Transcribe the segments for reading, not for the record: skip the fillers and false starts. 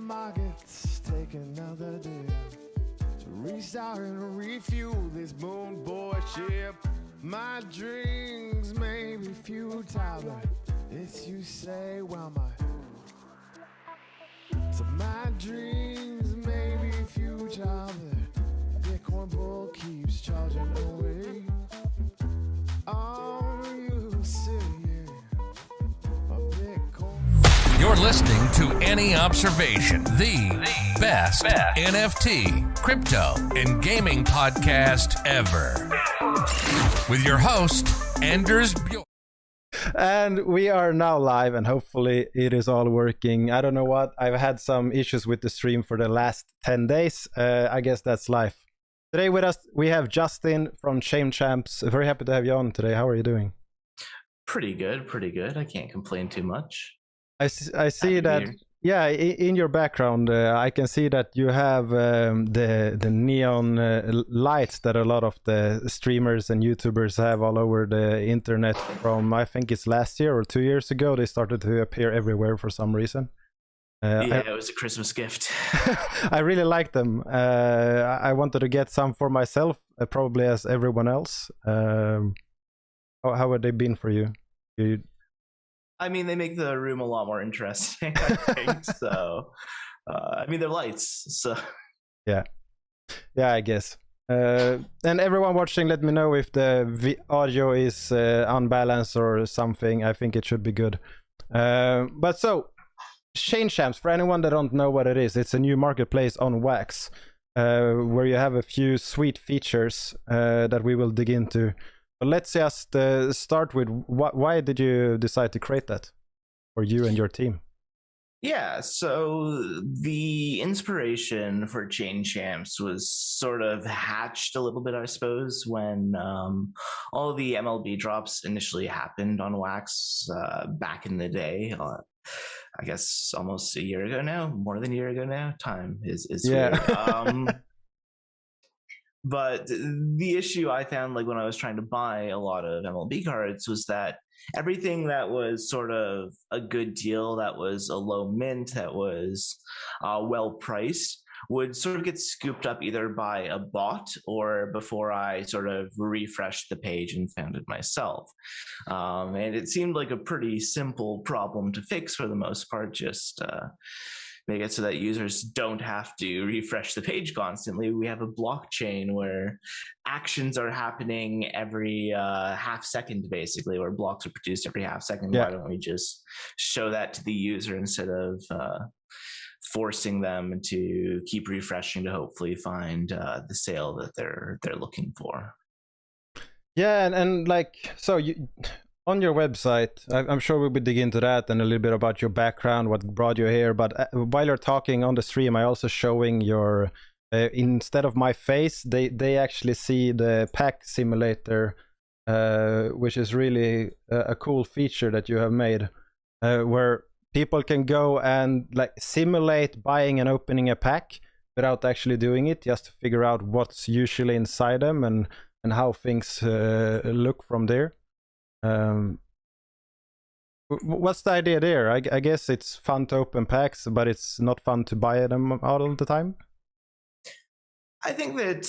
markets take another dip to restart and refuel this moon boy ship. My dreams may be futile, but it's you say, well, my dreams may be futile, but Bitcoin bull keeps charging away. Oh, you see, You're listening to Any Observation, the best NFT, crypto, and gaming podcast ever. With your host, Anders Bjork. And we are now live, and hopefully it is all working. I don't know what. I've had some issues with the stream for the last 10 days. I guess that's life. Today with us, we have Justin from Chainchamps. Very happy to have you on today. How are you doing? Pretty good. I can't complain too much. I see that, yeah, in your background, I can see that you have the neon lights that a lot of the streamers and YouTubers have all over the internet from, I think it's last year or 2 years ago. They started to appear everywhere for some reason. It was a Christmas gift. I really like them. I wanted to get some for myself, probably as everyone else. How have they been for you? I mean, they make the room a lot more interesting, I think. So, I mean, they're lights. So, yeah, I guess. And everyone watching, let me know if the audio is unbalanced or something. I think it should be good. But so, Chainchamps, for anyone that don't know what it is, it's a new marketplace on Wax, where you have a few sweet features that we will dig into. But let's just start with why did you decide to create that for you and your team? Yeah, so the inspiration for Chainchamps was sort of hatched a little bit, I suppose, when all the MLB drops initially happened on Wax back in the day. I guess almost a year ago now, more than a year ago now. Time is weird. But the issue I found, like when I was trying to buy a lot of MLB cards, was that everything that was sort of a good deal, that was a low mint, that was well priced, would sort of get scooped up either by a bot or before I sort of refreshed the page and found it myself. And it seemed like a pretty simple problem to fix for the most part, just make it so that users don't have to refresh the page constantly. We have a blockchain where actions are happening every half second, basically, where blocks are produced every half second. Yeah. Why don't we just show that to the user instead of forcing them to keep refreshing to hopefully find the sale that they're looking for? Yeah, and like, so you on your website, I'm sure we'll be digging into that and a little bit about your background, what brought you here. But while you're talking on the stream, I also showing your, instead of my face, they actually see the pack simulator, which is really a cool feature that you have made, where people can go and like simulate buying and opening a pack without actually doing it, just to figure out what's usually inside them and how things look from there. What's the idea there? I guess it's fun to open packs, but it's not fun to buy them all the time. I think that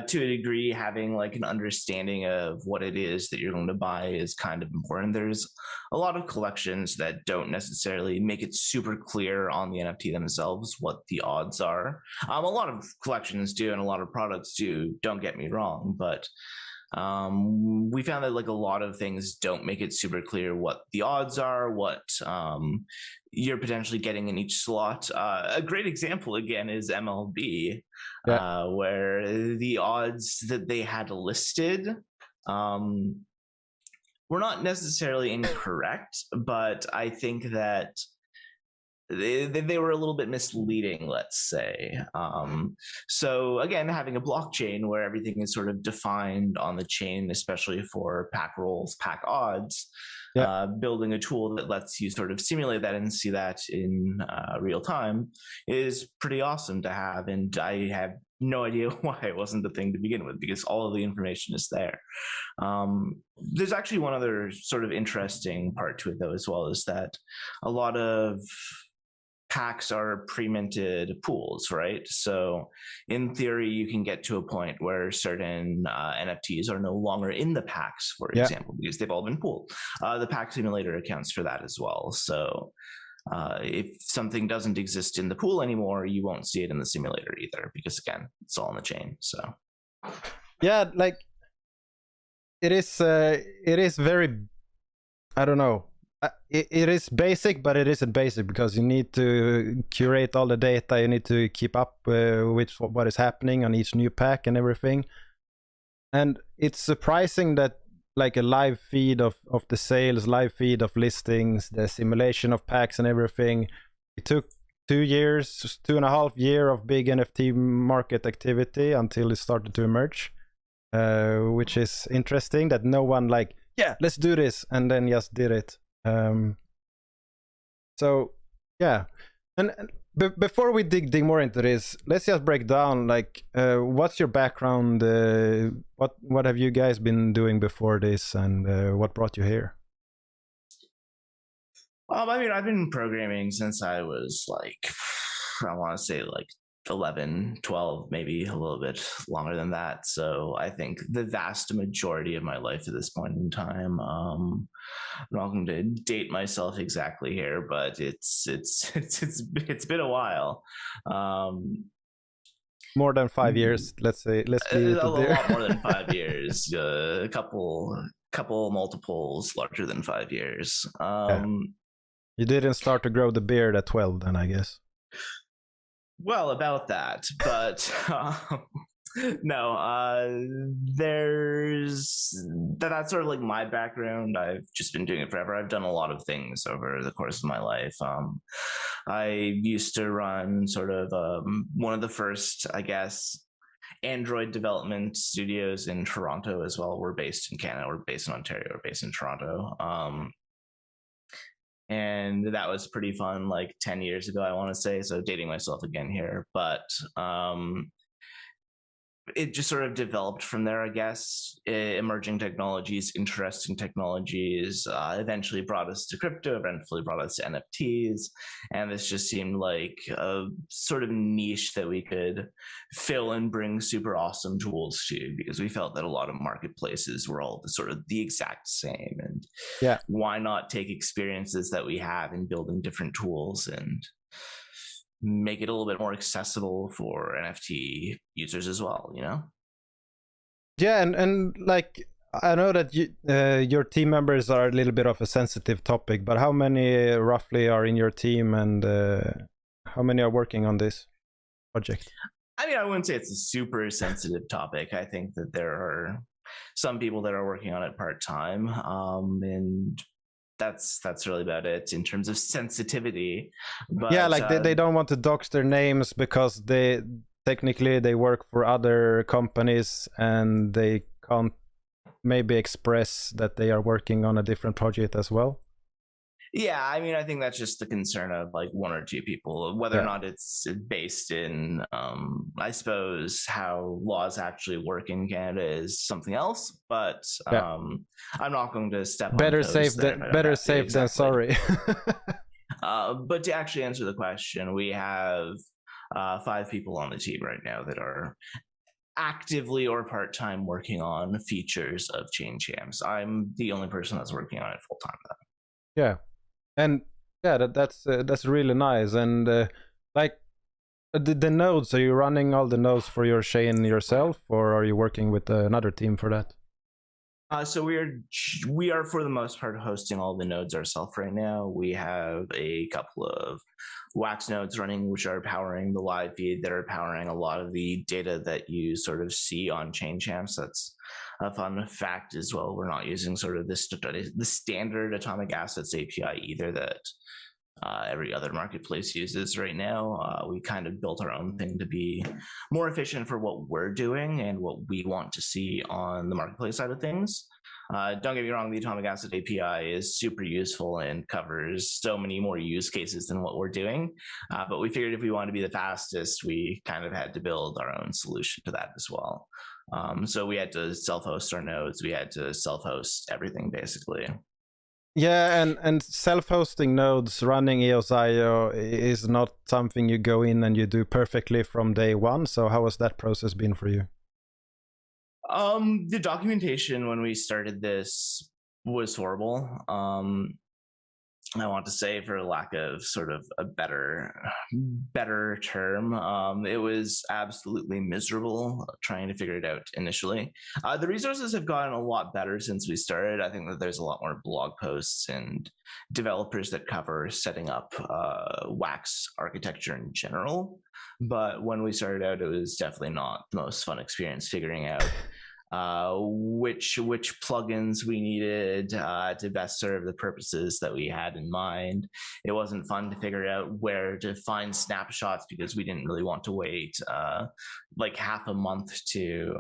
to a degree, having like an understanding of what it is that you're going to buy is kind of important. There's a lot of collections that don't necessarily make it super clear on the NFT themselves what the odds are. A lot of collections do, and a lot of products do, don't get me wrong, but we found that like a lot of things don't make it super clear what the odds are, what you're potentially getting in each slot. A great example again is MLB, where the odds that they had listed were not necessarily incorrect, but I think that they were a little bit misleading, let's say. So again, having a blockchain where everything is sort of defined on the chain, especially for pack rolls, pack odds, building a tool that lets you sort of simulate that and see that in real time is pretty awesome to have. And I have no idea why it wasn't the thing to begin with, because all of the information is there. There's actually one other sort of interesting part to it though, as well, is that a lot of packs are pre-minted pools, right? So in theory, you can get to a point where certain NFTs are no longer in the packs, for example, because they've all been pooled. The pack simulator accounts for that as well. So if something doesn't exist in the pool anymore, you won't see it in the simulator either, because again, it's all on the chain. So yeah, like it is very, I don't know. It is basic, but it isn't basic, because you need to curate all the data. You need to keep up with what is happening on each new pack and everything. And it's surprising that like a live feed of the sales, live feed of listings, the simulation of packs and everything. It took 2 years, 2.5 years of big NFT market activity until it started to emerge, which is interesting that no one like, yeah, let's do this, and then just did it. So yeah, and before we dig more into this, let's just break down like what's your background, what have you guys been doing before this, and what brought you here? I mean, I've been programming since I was like, I want to say like 11, 12, maybe a little bit longer than that. So I think the vast majority of my life at this point in time, I'm not going to date myself exactly here, but it's been a while. More than 5 years, let's say. Let's leave it a there. lot more than 5 years. A couple multiples larger than 5 years. You didn't start to grow the beard at 12, then, I guess. Well, about that, but no, that's sort of like my background. I've just been doing it forever. I've done a lot of things over the course of my life. I used to run sort of one of the first, I guess, Android development studios in Toronto as well. We're based in Canada. We're based in Ontario. We're based in Toronto. And that was pretty fun, like 10 years ago, I want to say. So dating myself again here, but it just sort of developed from there, I guess. Emerging technologies, interesting technologies, eventually brought us to crypto, eventually brought us to NFTs. And this just seemed like a sort of niche that we could fill and bring super awesome tools to, because we felt that a lot of marketplaces were all the exact same. And yeah, why not take experiences that we have in building different tools and make it a little bit more accessible for NFT users as well, you know? Yeah, and like I know that your team members are a little bit of a sensitive topic, but how many roughly are in your team, and how many are working on this project? I mean, I wouldn't say it's a super sensitive topic. I think that there are some people that are working on it part-time, and that's really about it in terms of sensitivity. But yeah, like they don't want to dox their names because they technically they work for other companies and they can't maybe express that they are working on a different project as well. Yeah, I mean, I think that's just the concern of like one or two people. Whether or not it's based in, I suppose, how laws actually work in Canada is something else. But I'm not going to step on better toes safe there. than better safe than sorry. But to actually answer the question, we have 5 people on the team right now that are actively or part-time working on features of Chainchamps. I'm the only person that's working on it full-time though. Yeah. And yeah, that's really nice. And like the nodes, are you running all the nodes for your chain yourself, or are you working with another team for that? So we are for the most part hosting all the nodes ourselves right now. We have a couple of Wax nodes running, which are powering the live feed, that are powering a lot of the data that you sort of see on Chainchamps. That's a fun fact as well. We're not using sort of the standard Atomic Assets API either that every other marketplace uses right now. We kind of built our own thing to be more efficient for what we're doing and what we want to see on the marketplace side of things. Don't get me wrong, the Atomic Asset API is super useful and covers so many more use cases than what we're doing. But we figured if we wanted to be the fastest, we kind of had to build our own solution to that as well. So we had to self-host our nodes. We had to self-host everything, basically. Yeah, and self-hosting nodes running EOS.io is not something you go in and you do perfectly from day one. So how has that process been for you? The documentation when we started this was horrible. I want to say, for lack of sort of a better term, it was absolutely miserable trying to figure it out initially. The resources have gotten a lot better since we started. I think that there's a lot more blog posts and developers that cover setting up wax architecture in general. But when we started out, it was definitely not the most fun experience figuring out which plugins we needed to best serve the purposes that we had in mind. It wasn't fun to figure out where to find snapshots because we didn't really want to wait like half a month to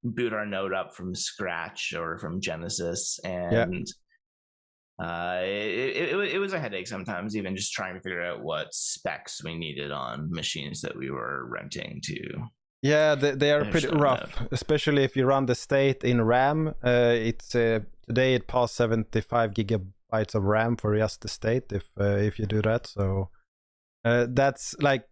boot our node up from scratch or from Genesis. And it was a headache sometimes, even just trying to figure out what specs we needed on machines that we were renting to. Yeah, they are pretty rough, especially if you run the state in RAM. It's today it passed 75 gigabytes of RAM for just the state if you do that. So that's like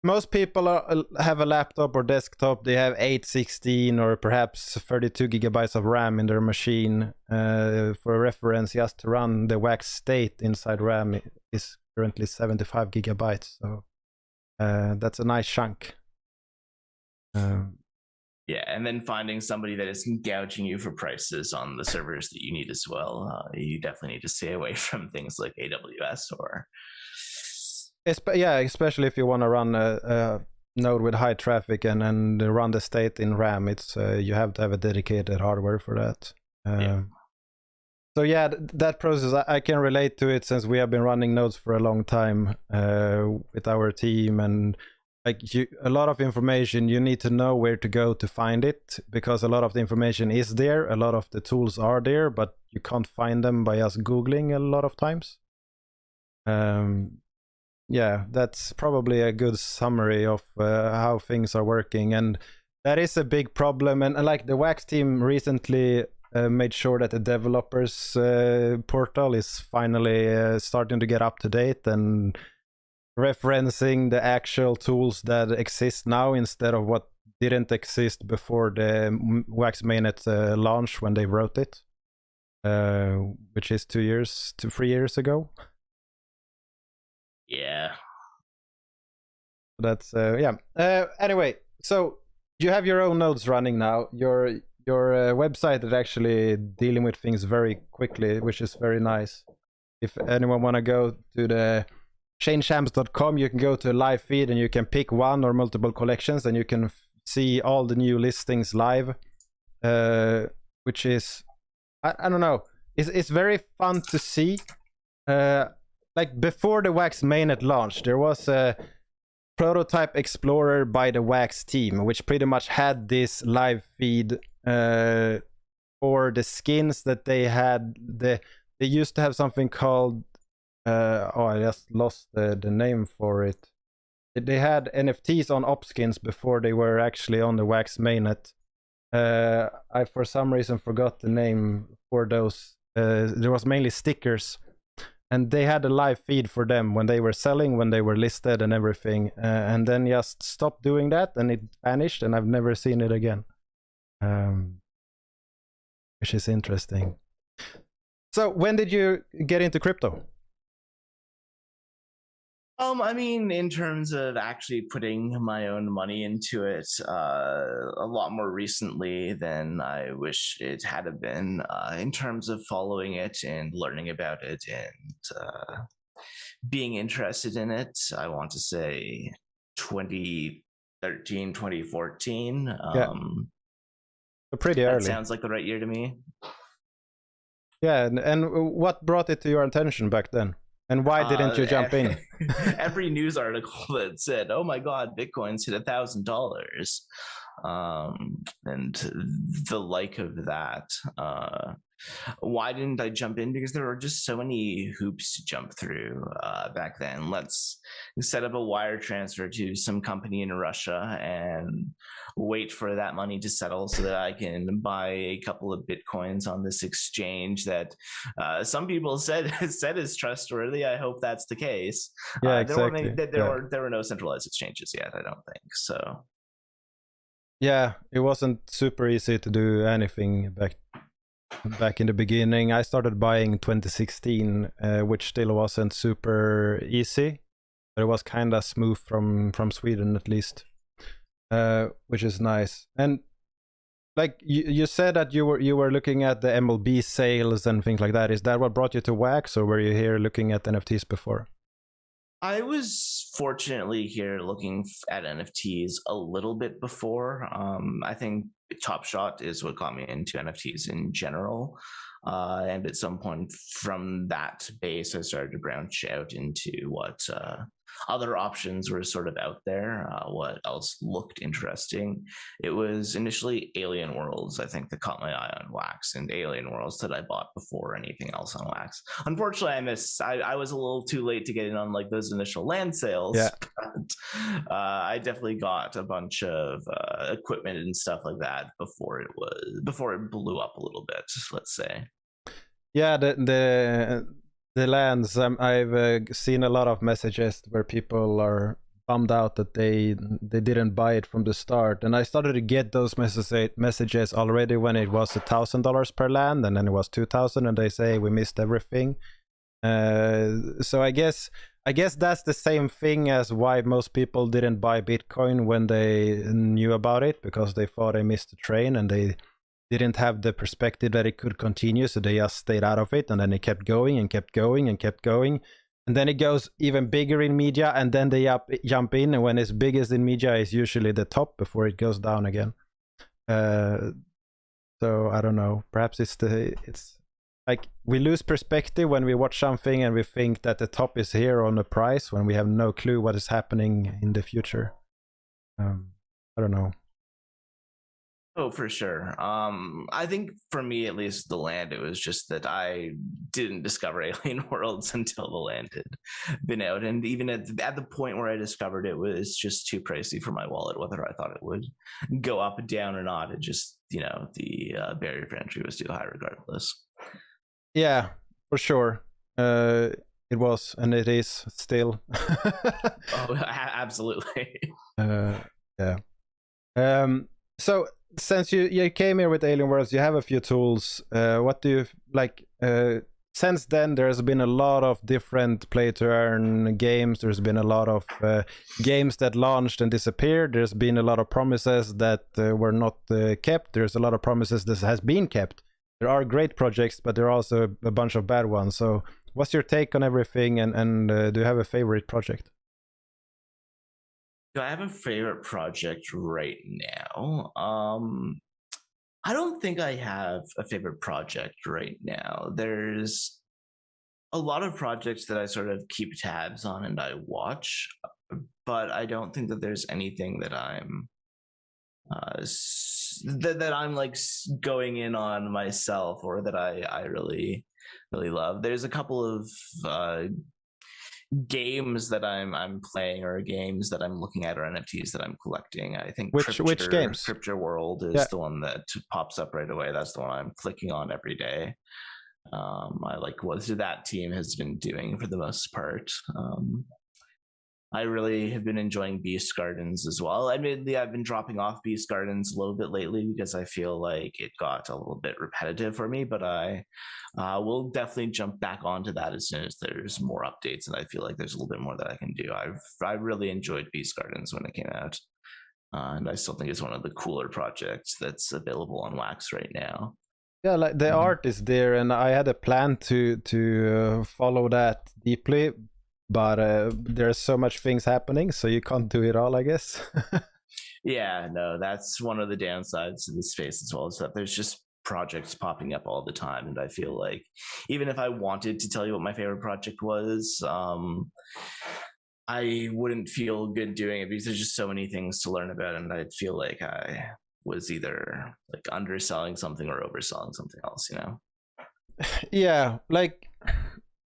most people have a laptop or desktop. They have 816 or perhaps 32 gigabytes of RAM in their machine. For reference, just to run the wax state inside RAM is currently 75 gigabytes. So that's a nice chunk. Yeah, and then finding somebody that is gouging you for prices on the servers that you need as well. You definitely need to stay away from things like AWS or. Yeah, especially if you want to run a node with high traffic and run the state in RAM, it's you have to have a dedicated hardware for that. So yeah, that process I can relate to it since we have been running nodes for a long time with our team, and like a lot of information you need to know where to go to find it, because a lot of the information is there, a lot of the tools are there, but you can't find them by just Googling a lot of times. Yeah, that's probably a good summary of how things are working, and that is a big problem. And like the Wax team recently made sure that the developers portal is finally starting to get up to date and referencing the actual tools that exist now instead of what didn't exist before the Wax mainnet launch when they wrote it, which is 3 years ago. Yeah. That's yeah. Anyway, so you have your own nodes running now. Your website is actually dealing with things very quickly, which is very nice. If anyone want to go to the Chainchamps.com, you can go to a live feed and you can pick one or multiple collections and you can see all the new listings live, which is I don't know, it's very fun to see. Like before the Wax mainnet launched, there was a prototype explorer by the Wax team which pretty much had this live feed for the skins that they had. They used to have something called I just lost the name for it. They had NFTs on Opskins before they were actually on the Wax mainnet. I for some reason forgot the name for those. There was mainly stickers, and they had a live feed for them when they were selling, when they were listed and everything, and then just stopped doing that and it vanished and I've never seen it again, which is interesting. So when did you get into crypto? I mean, in terms of actually putting my own money into it, a lot more recently than I wish it had been. In terms of following it and learning about it and being interested in it, I want to say 2013, 2014. Yeah. So pretty early. That sounds like the right year to me. Yeah, and what brought it to your attention back then? And why didn't you jump in? Every news article that said, "Oh my God, Bitcoin's hit $1,000." and the like of that. Why didn't I jump in? Because there were just so many hoops to jump through back then. Let's set up a wire transfer to some company in Russia and wait for that money to settle so that I can buy a couple of Bitcoins on this exchange that some people said is trustworthy. I hope that's the case. Yeah, exactly. There were no centralized exchanges yet, I don't think so. Yeah, it wasn't super easy to do anything back in the beginning. I started buying 2016, which still wasn't super easy, but it was kind of smooth from Sweden at least, which is nice. And like you said that you were looking at the MLB sales and things like that. Is that what brought you to Wax, or were you here looking at NFTs before? I was fortunately here looking at NFTs a little bit before. I think Top Shot is what got me into NFTs in general. And at some point from that base, I started to branch out into what other options were sort of out there, what else looked interesting. It was initially Alien Worlds, I think, that caught my eye on Wax, and Alien Worlds that I bought before anything else on Wax. Unfortunately, I was a little too late to get in on like those initial land sales. Yeah. But, I definitely got a bunch of equipment and stuff like that before it blew up a little bit, let's say. Yeah, the lands. I've seen a lot of messages where people are bummed out that they didn't buy it from the start, and I started to get those messages already when it was $1,000 per land, and then it was 2,000, and they say we missed everything. So I guess that's the same thing as why most people didn't buy Bitcoin when they knew about it, because they thought they missed the train and they didn't have the perspective that it could continue, so they just stayed out of it, and then it kept going and kept going and kept going, and then it goes even bigger in media, and then they jump in, and when it's biggest in media is usually the top before it goes down again. So I don't know, perhaps it's like we lose perspective when we watch something and we think that the top is here on the price when we have no clue what is happening in the future. I don't know. Oh, for sure. I think for me, at least, the land, it was just that I didn't discover Alien Worlds until the land had been out. And even at the point where I discovered it was just too pricey for my wallet, whether I thought it would go up and down or not. It just, the barrier for entry was too high regardless. Yeah, for sure. It was, and it is still. Oh, absolutely. Yeah. So since you came here with Alien Worlds, you have a few tools. What do you like? Since then, there's been a lot of different play-to-earn games. There's been a lot of games that launched and disappeared. There's been a lot of promises that were not kept. There's a lot of promises that has been kept. There are great projects, but there are also a bunch of bad ones. So what's your take on everything, and do you have a favorite project? Do I have a favorite project right now? I don't think I have a favorite project right now. There's a lot of projects that I sort of keep tabs on and I watch, but I don't think that there's anything that I'm that I'm like going in on myself, or that I really love. There's a couple of games that I'm playing, or games that I'm looking at, or NFTs that I'm collecting. I think which games? Crypto World is the one that pops up right away. That's the one I'm clicking on every day. I like what that team has been doing for the most part. I really have been enjoying Beast Gardens as well. Admittedly, I've been dropping off Beast Gardens a little bit lately because I feel like it got a little bit repetitive for me, but I will definitely jump back onto that as soon as there's more updates, and I feel like there's a little bit more that I can do. I really enjoyed Beast Gardens when it came out, and I still think it's one of the cooler projects that's available on Wax right now. Yeah, like the art is there, and I had a plan to follow that deeply, but there's so much things happening, so you can't do it all, I guess. Yeah, no, that's one of the downsides to this space as well, is that there's just projects popping up all the time, and I feel like even if I wanted to tell you what my favorite project was, I wouldn't feel good doing it because there's just so many things to learn about, and I'd feel like I was either like underselling something or overselling something else, you know? Yeah, like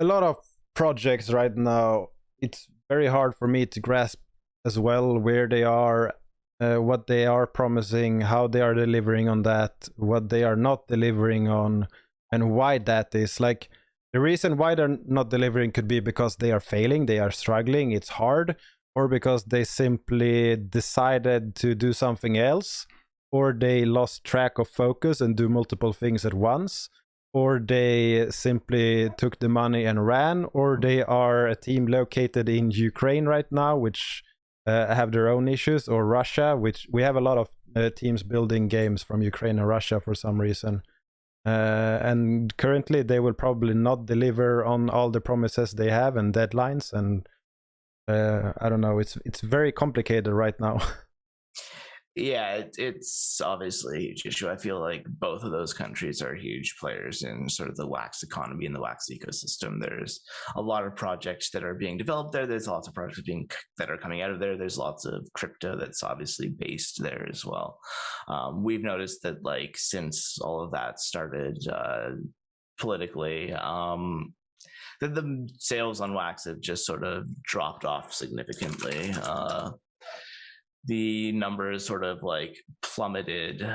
a lot of projects right now, it's very hard for me to grasp as well where they are, what they are promising, how they are delivering on that, what they are not delivering on, and why that is. Like, the reason why they're not delivering could be because they are failing, they are struggling, it's hard, or because they simply decided to do something else, or they lost track of focus and do multiple things at once, or they simply took the money and ran, or they are a team located in Ukraine right now, which have their own issues, or Russia, which we have a lot of teams building games from Ukraine and Russia for some reason. And currently they will probably not deliver on all the promises they have and deadlines, and I don't know, it's very complicated right now. Yeah, it's obviously a huge issue. I feel like both of those countries are huge players in sort of the wax economy and the wax ecosystem. There's a lot of projects that are being developed there. There's lots of projects that are coming out of there. There's lots of crypto that's obviously based there as well. We've noticed that, like, since all of that started politically, the sales on wax have just sort of dropped off significantly. The numbers sort of like plummeted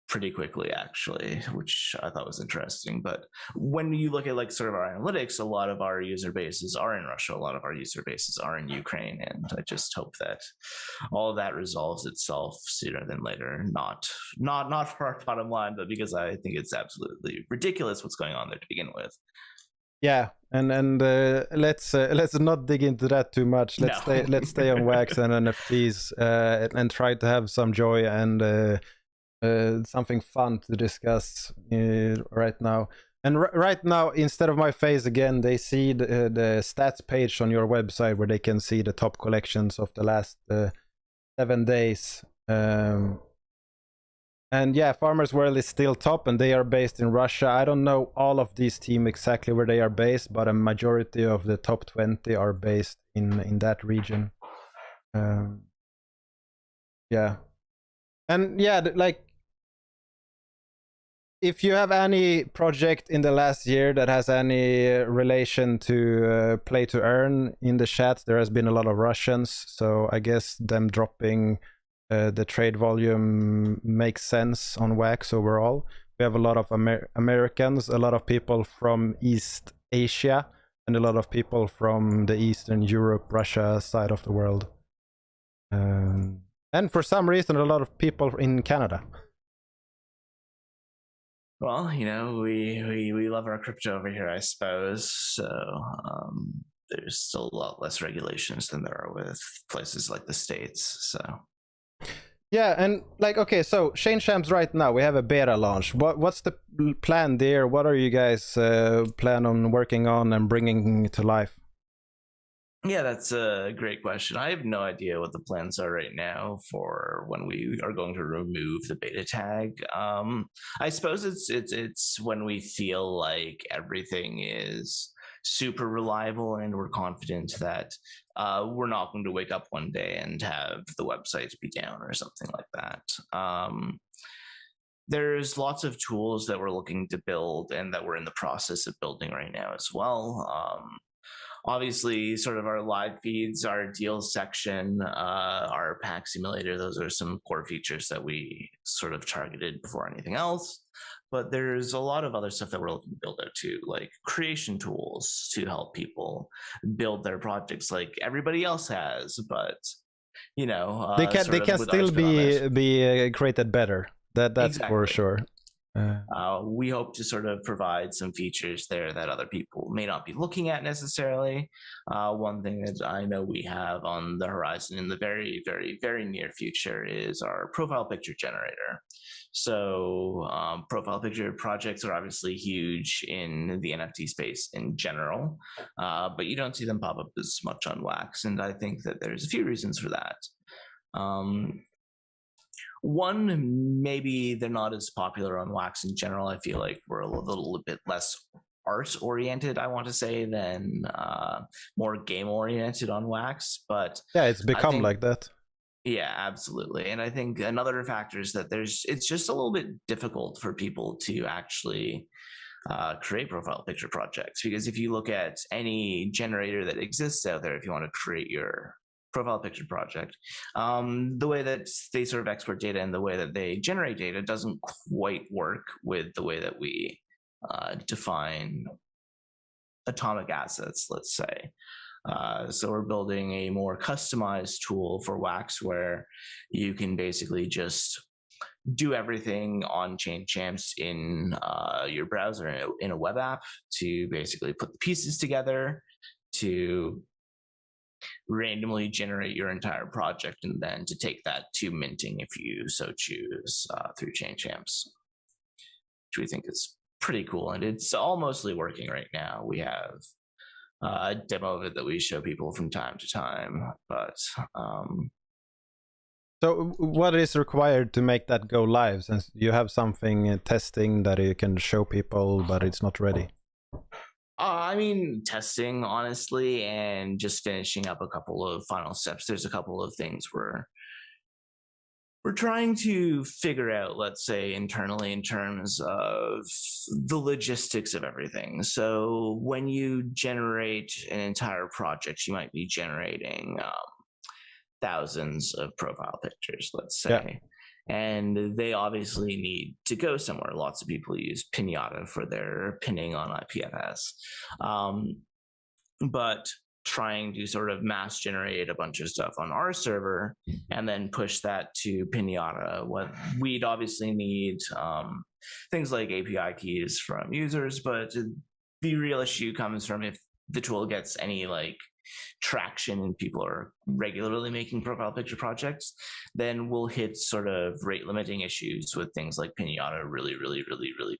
pretty quickly, actually, which I thought was interesting. But when you look at like sort of our analytics, a lot of our user bases are in Russia, a lot of our user bases are in Ukraine, and I just hope that all of that resolves itself sooner than later. Not for our bottom line, but because I think it's absolutely ridiculous what's going on there to begin with. Yeah, and let's not dig into that too much. Let's stay on wax and NFTs, and try to have some joy and something fun to discuss right now. And right now, instead of my face again, they see the stats page on your website where they can see the top collections of the last 7 days. And yeah, Farmers World is still top, and they are based in Russia. I don't know all of these teams exactly where they are based, but a majority of the top 20 are based in that region. Yeah. And yeah, like, if you have any project in the last year that has any relation to play to earn in the chat, there has been a lot of Russians, so I guess them dropping the trade volume makes sense on wax overall. We have a lot of Americans, a lot of people from East Asia, and a lot of people from the Eastern Europe, Russia side of the world. And for some reason, a lot of people in Canada. Well, you know, we love our crypto over here, I suppose. So there's still a lot less regulations than there are with places like the States. So. Yeah, and like, okay, so Chainchamps right now, we have a beta launch. What's the plan there? What are you guys plan on working on and bringing to life? Yeah, that's a great question. I have no idea what the plans are right now for when we are going to remove the beta tag. I suppose it's when we feel like everything is super reliable and we're confident that we're not going to wake up one day and have the website be down or something like that. There's lots of tools that we're looking to build and that we're in the process of building right now as well. Obviously, sort of our live feeds, our deals section, our pack simulator, those are some core features that we sort of targeted before anything else. But there's a lot of other stuff that we're looking to build out too, like creation tools to help people build their projects like everybody else has. But, you know, they can still be created better. That's exactly. For sure. We hope to sort of provide some features there that other people may not be looking at necessarily. One thing that I know we have on the horizon in the very, very, very near future is our profile picture generator. So profile picture projects are obviously huge in the NFT space in general, but you don't see them pop up as much on Wax. And I think that there's a few reasons for that. One, maybe they're not as popular on Wax in general. I feel like we're a little bit less art oriented, I want to say, than more game oriented on Wax. But Yeah, it's I become think, like that. yeah, absolutely. And I think another factor is that it's just a little bit difficult for people to actually create profile picture projects, because if you look at any generator that exists out there, if you want to create your profile picture project, the way that they sort of export data and the way that they generate data doesn't quite work with the way that we define atomic assets, let's say. So we're building a more customized tool for Wax where you can basically just do everything on Chainchamps in your browser in a web app to basically put the pieces together to randomly generate your entire project, and then to take that to minting if you so choose through Chainchamps, which we think is pretty cool. And it's all mostly working right now. We have a demo of it that we show people from time to time, but so what is required to make that go live, since you have something testing that you can show people but it's not ready? I mean, testing, honestly, and just finishing up a couple of final steps. There's a couple of things we're trying to figure out, let's say, internally in terms of the logistics of everything. So when you generate an entire project, you might be generating thousands of profile pictures, let's say. Yeah. And they obviously need to go somewhere. Lots of people use Pinata for their pinning on IPFS. But trying to sort of mass generate a bunch of stuff on our server and then push that to Pinata, what we'd obviously need things like API keys from users, but the real issue comes from if the tool gets any like traction and people are regularly making profile picture projects, then we'll hit sort of rate limiting issues with things like Pinata really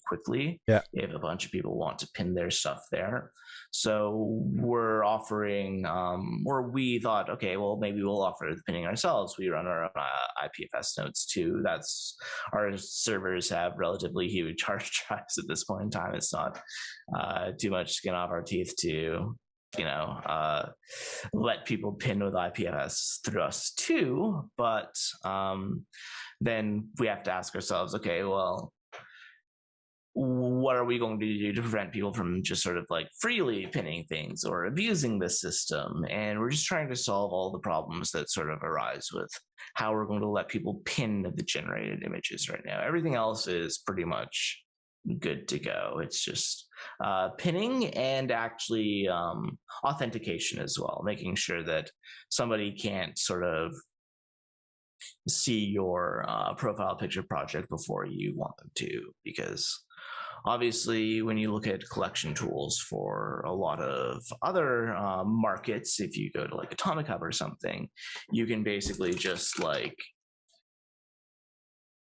quickly. Yeah. If a bunch of people want to pin their stuff there. So we're offering, or we thought, okay, well, maybe we'll offer the pinning ourselves. We run our own IPFS nodes too. That's, our servers have relatively huge hard drives at this point in time. It's not too much skin off our teeth to let people pin with IPFS through us too. But then we have to ask ourselves, okay, well, what are we going to do to prevent people from just sort of like freely pinning things or abusing the system? And we're just trying to solve all the problems that sort of arise with how we're going to let people pin the generated images right now. Everything else is pretty much good to go. It's just pinning and actually authentication as well, making sure that somebody can't sort of see your profile picture project before you want them to, because obviously when you look at collection tools for a lot of other markets, if you go to like Atomic Hub or something, you can basically just like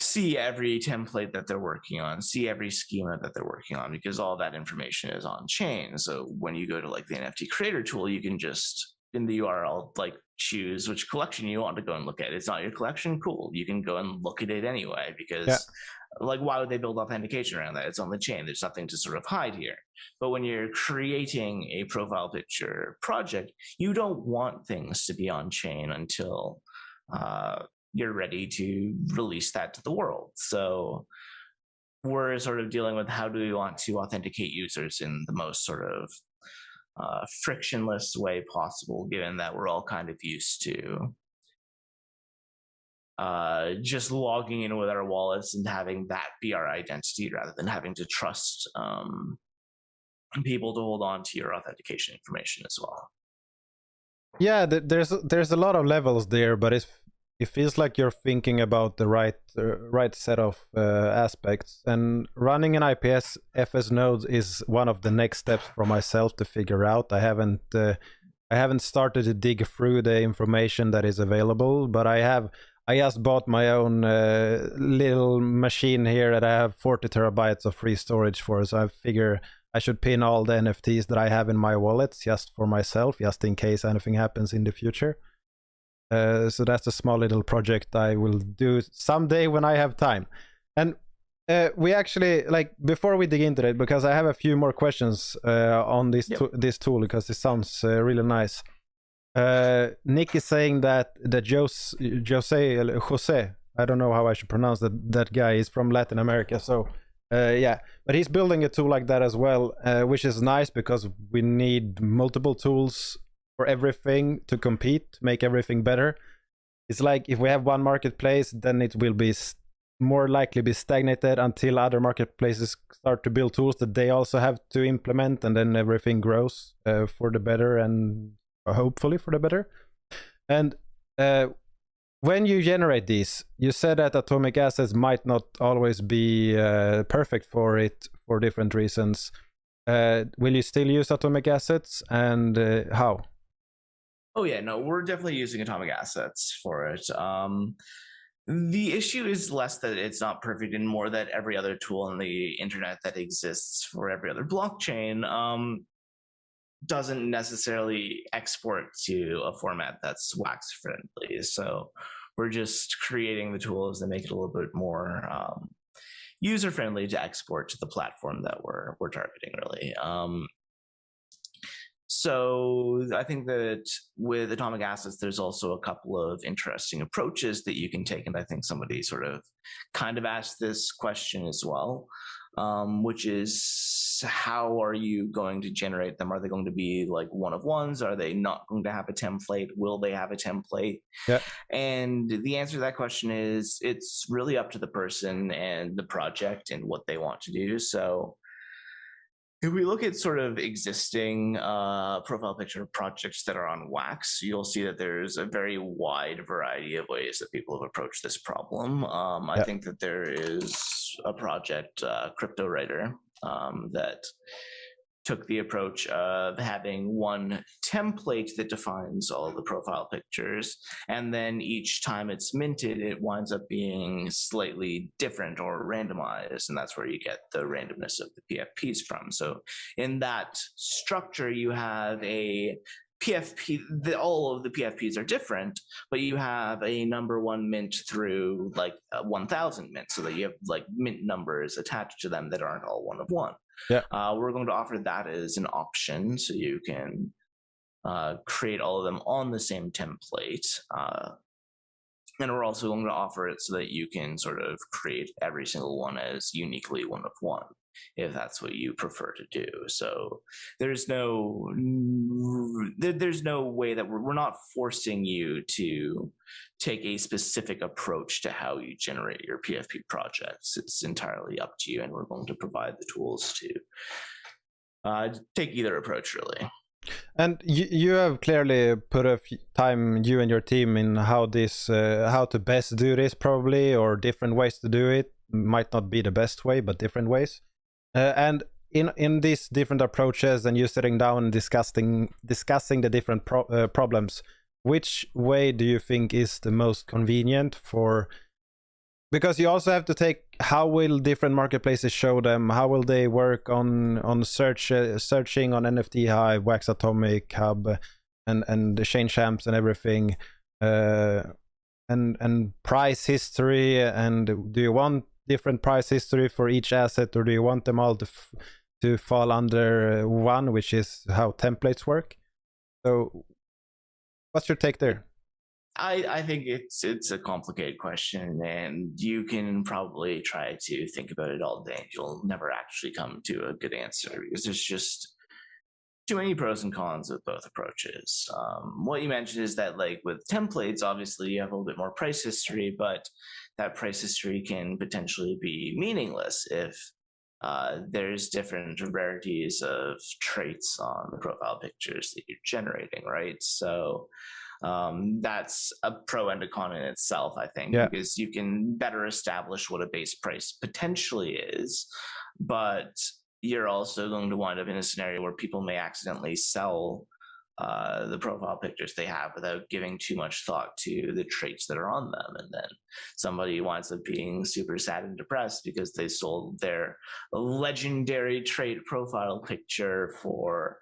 see every template that they're working on, see every schema that they're working on, because all that information is on chain. So when you go to like the NFT creator tool, you can just in the URL like choose which collection you want to go and look at. It's not your collection, cool. You can go and look at it anyway, because like why would they build authentication around that? It's on the chain. There's nothing to sort of hide here. But when you're creating a profile picture project, you don't want things to be on chain until you're ready to release that to the world. So we're sort of dealing with how do we want to authenticate users in the most sort of frictionless way possible, given that we're all kind of used to just logging in with our wallets and having that be our identity rather than having to trust people to hold on to your authentication information as well. Yeah, there's a lot of levels there, but it feels like you're thinking about the right set of aspects, and running an IPFS node is one of the next steps for myself to figure out. I haven't started to dig through the information that is available, but I just bought my own little machine here that I have 40 terabytes of free storage for, so I figure I should pin all the NFTs that I have in my wallets just for myself, just in case anything happens in the future. So that's a small little project I will do someday when I have time. And We actually, like, before we dig into it, because I have a few more questions on this this tool, because it sounds really nice. Nick is saying that Jose, I don't know how I should pronounce that guy is from Latin America, so yeah, but he's building a tool like that as well, which is nice because we need multiple tools for everything to compete, to make everything better. It's like if we have one marketplace, then it will be more likely be stagnated until other marketplaces start to build tools that they also have to implement, and then everything grows for the better, and hopefully for the better. And when you generate these, you said that atomic assets might not always be perfect for it for different reasons. Will you still use atomic assets, and how? Oh yeah, no, we're definitely using atomic assets for it. The issue is less that it's not perfect and more that every other tool on the internet that exists for every other blockchain doesn't necessarily export to a format that's wax friendly. So we're just creating the tools that make it a little bit more user friendly to export to the platform that we're targeting, really. So I think that with atomic assets, there's also a couple of interesting approaches that you can take. And I think somebody sort of kind of asked this question as well, which is, how are you going to generate them? Are they going to be like one of ones? Are they not going to have a template? Will they have a template? Yeah. And the answer to that question is, it's really up to the person and the project and what they want to do. So if we look at sort of existing profile picture projects that are on Wax, you'll see that there's a very wide variety of ways that people have approached this problem. I think that there is a project, Crypto Writer, that took the approach of having one template that defines all the profile pictures, and then each time it's minted, it winds up being slightly different or randomized, and that's where you get the randomness of the PFPs from. So in that structure, you have a PFP, all of the PFPs are different, but you have a number one mint through like 1,000 mint, so that you have like mint numbers attached to them that aren't all one of one. Yeah. We're going to offer that as an option, so you can create all of them on the same template. And we're also going to offer it so that you can sort of create every single one as uniquely one of one, if that's what you prefer to do. So there's no way that we're not forcing you to take a specific approach to how you generate your PFP projects. It's entirely up to you, and we're going to provide the tools to take either approach, really. And you have clearly put a time, you and your team, in how to best do this, probably, or different ways to do it. Might not be the best way, but different ways. And in these different approaches, and you sitting down and discussing the different problems, which way do you think is the most convenient for? Because you also have to take, how will different marketplaces show them? How will they work on searching on NFT Hive, Wax Atomic, Hub, and the Chainchamps and everything, and price history? And do you want different price history for each asset, or do you want them all to fall under one, which is how templates work? So what's your take there? I think it's a complicated question, and you can probably try to think about it all day, and you'll never actually come to a good answer, because there's just too many pros and cons of both approaches. What you mentioned is that, like, with templates, obviously you have a little bit more price history, but that price history can potentially be meaningless if there's different rarities of traits on the profile pictures that you're generating, right? So that's a pro and a con in itself, I think, because you can better establish what a base price potentially is, but you're also going to wind up in a scenario where people may accidentally sell the profile pictures they have without giving too much thought to the traits that are on them, and then somebody winds up being super sad and depressed because they sold their legendary trait profile picture for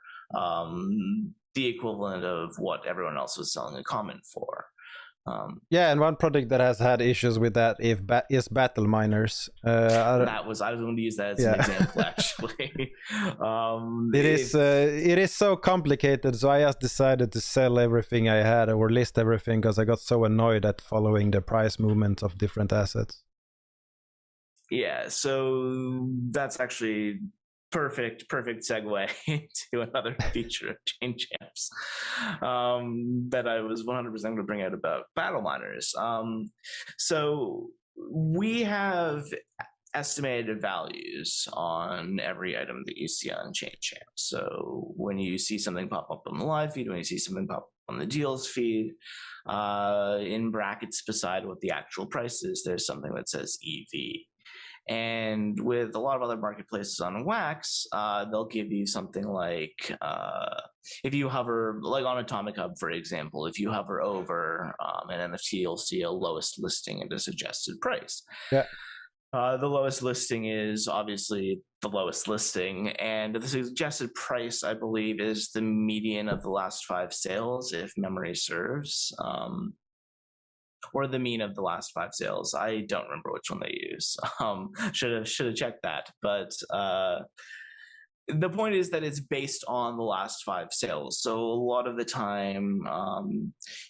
the equivalent of what everyone else was selling a comment for. Yeah, and one project that has had issues with that is battle miners. I was going to use that as an example, actually. It is so complicated, so I just decided to sell everything I had or list everything because I got so annoyed at following the price movements of different assets. Yeah, so that's actually perfect segue into another feature of Chainchamps that I was 100% going to bring out about battle miners. So we have estimated values on every item that you see on Chainchamps. So when you see something pop up on the live feed, when you see something pop up on the deals feed, in brackets beside what the actual price is, there's something that says EV. And with a lot of other marketplaces on Wax, they'll give you something like, if you hover, like on Atomic Hub, for example, if you hover over an NFT, you'll see a lowest listing and a suggested price. Yeah. The lowest listing is obviously the lowest listing, and the suggested price, I believe, is the median of the last 5 sales, if memory serves. Or the mean of the last 5 sales. I don't remember which one they use. Should have checked that. But the point is that it's based on the last 5 sales. So a lot of the time,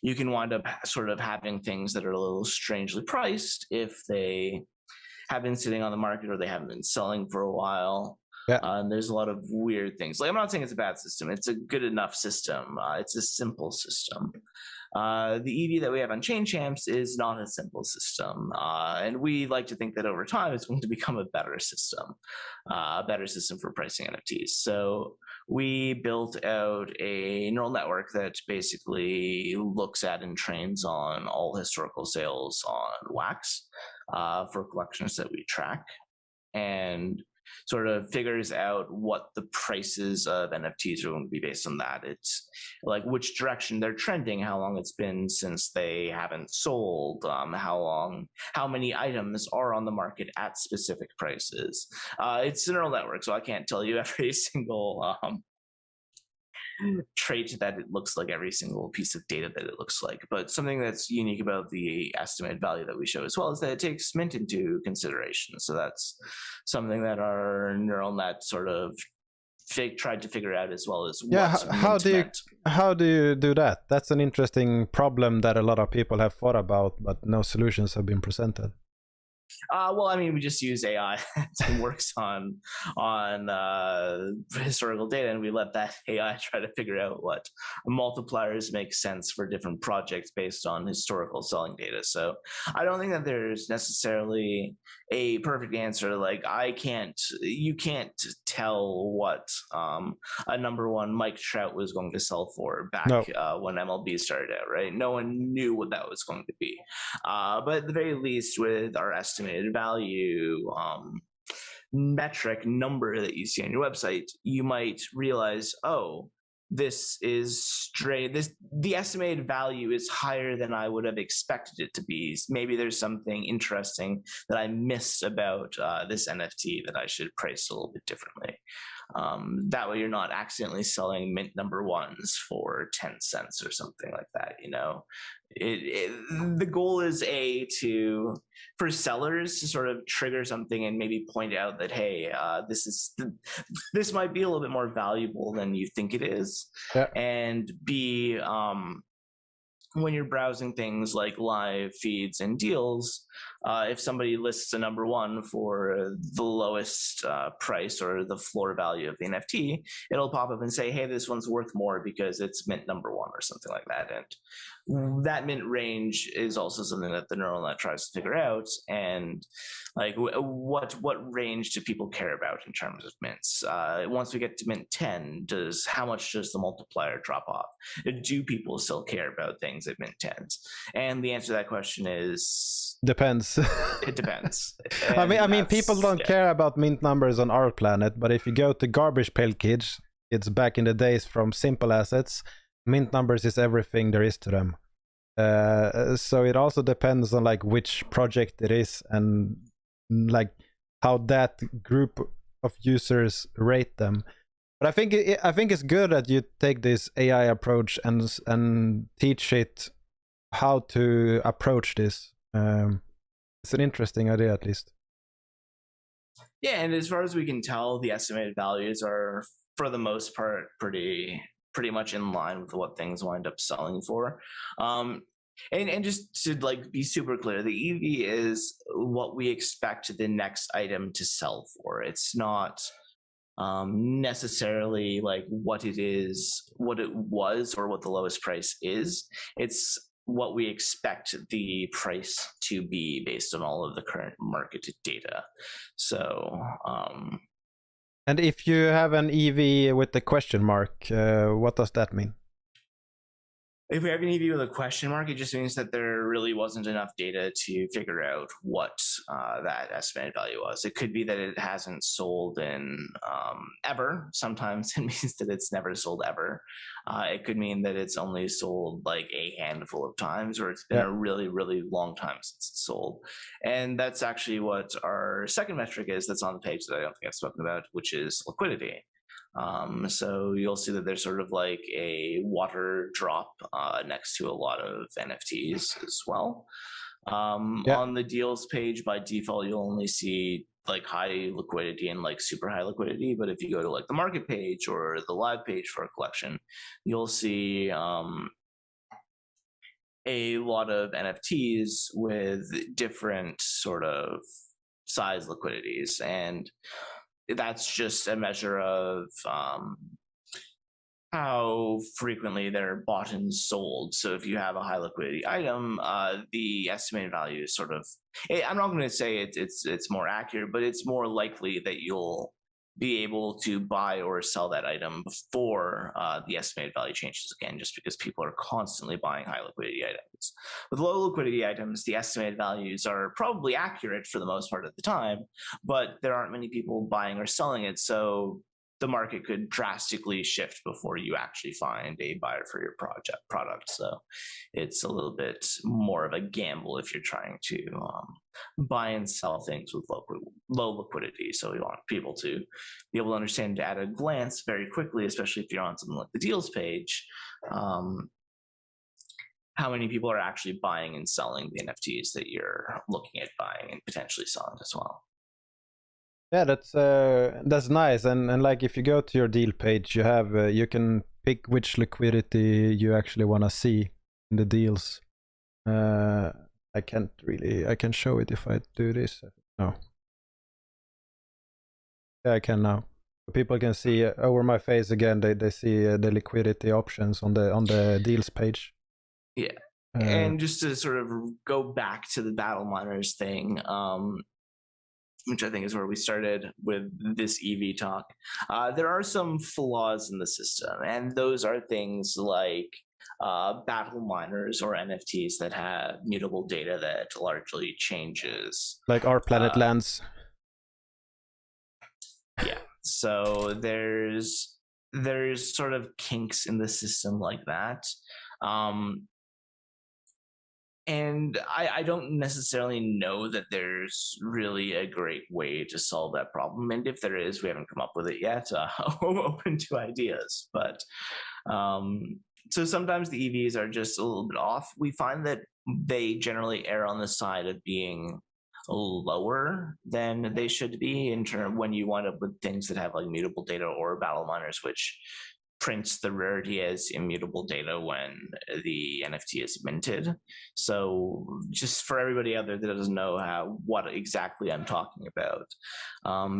you can wind up sort of having things that are a little strangely priced if they have been sitting on the market or they haven't been selling for a while. Yeah. And there's a lot of weird things. Like, I'm not saying it's a bad system. It's a good enough system. It's a simple system. The EV that we have on Chainchamps is not a simple system, and we like to think that over time it's going to become a better system for pricing NFTs. So we built out a neural network that basically looks at and trains on all historical sales on Wax for collections that we track, and sort of figures out what the prices of NFTs are going to be based on that. It's like which direction they're trending, how long it's been since they haven't sold, how many items are on the market at specific prices. It's a neural network, so I can't tell you every single trait that it looks like, every single piece of data that it looks like. But something that's unique about the estimated value that we show as well is that it takes mint into consideration. So that's something that our neural net sort of tried to figure out, as well as how do you do that? That's an interesting problem that a lot of people have thought about, but no solutions have been presented. Well, I mean, we just use AI that works on historical data, and we let that AI try to figure out what multipliers make sense for different projects based on historical selling data. So I don't think that there's necessarily a perfect answer. Like, you can't tell what a number 1 Mike Trout was going to sell for back when MLB started out, right? No one knew what that was going to be. But at the very least, with our estimated value metric number that you see on your website, you might realize, oh, this is straight. The estimated value is higher than I would have expected it to be. Maybe there's something interesting that I missed about this NFT that I should price a little bit differently. That way you're not accidentally selling mint number 1s for 10 cents or something like that. You know, the goal is for sellers to sort of trigger something and maybe point out that, hey, this might be a little bit more valuable than you think it is. Yeah. And B, when you're browsing things like live feeds and deals, if somebody lists a number 1 for the lowest price or the floor value of the NFT, it'll pop up and say, hey, this one's worth more because it's mint number 1 or something like that. And that mint range is also something that the neural net tries to figure out. And like, what range do people care about in terms of mints? Once we get to mint 10, how much does the multiplier drop off? Do people still care about things at mint 10s? And the answer to that question is depends. It depends. I mean, people don't care about mint numbers on our planet, but if you go to garbage pail kids, it's back in the days from simple assets, mint numbers is everything there is to them. So it also depends on like which project it is and like how that group of users rate them. But I think it's good that you take this AI approach and teach it how to approach this. It's an interesting idea, at least. Yeah, and as far as we can tell, the estimated values are, for the most part, pretty much in line with what things wind up selling for. And just to like be super clear, the EV is what we expect the next item to sell for. It's not necessarily like what it is, what it was, or what the lowest price is. It's what we expect the price to be based on all of the current market data. So, and if you have an EV with the question mark, what does that mean? if we have an EV with a question mark, it just means that there really wasn't enough data to figure out what that estimated value was. It could be that it hasn't sold in ever. Sometimes it means that it's never sold ever. It could mean that it's only sold like a handful of times, or it's been a really, really long time since it's sold. And that's actually what our second metric is that's on the page that I don't think I've spoken about, which is liquidity. So you'll see that there's sort of like a water drop next to a lot of NFTs as well. On the deals page, by default, you'll only see like high liquidity and like super high liquidity. But if you go to like the market page or the live page for a collection, you'll see a lot of NFTs with different sort of size liquidities. And that's just a measure of how frequently they're bought and sold. So if you have a high liquidity item, the estimated value is sort of, I'm not going to say it's more accurate, but it's more likely that you'll be able to buy or sell that item before the estimated value changes again, just because people are constantly buying high liquidity items. With low liquidity items, the estimated values are probably accurate for the most part of the time, but there aren't many people buying or selling it. So the market could drastically shift before you actually find a buyer for your product. So it's a little bit more of a gamble if you're trying to buy and sell things with low liquidity. So we want people to be able to understand at a glance very quickly, especially if you're on something like the deals page, how many people are actually buying and selling the NFTs that you're looking at buying and potentially selling as well. Yeah, that's nice. And like if you go to your deal page, you have you can pick which liquidity you actually want to see in the deals. I can show it if I do this. No. Yeah, I can now. People can see over my face again. They see the liquidity options on the deals page. Yeah. And just to sort of go back to the battle miners thing, which I think is where we started with this EV talk, there are some flaws in the system, and those are things like battle miners or NFTs that have mutable data that largely changes. Like Our Planet Lands. Yeah, so there's sort of kinks in the system like that. And I don't necessarily know that there's really a great way to solve that problem. And if there is, we haven't come up with it yet. I'm open to ideas. But so sometimes the EVs are just a little bit off. We find that they generally err on the side of being lower than they should be in terms when you wind up with things that have like mutable data or battle miners, which prints the rarity as immutable data when the NFT is minted. So just for everybody out there that doesn't know what exactly I'm talking about,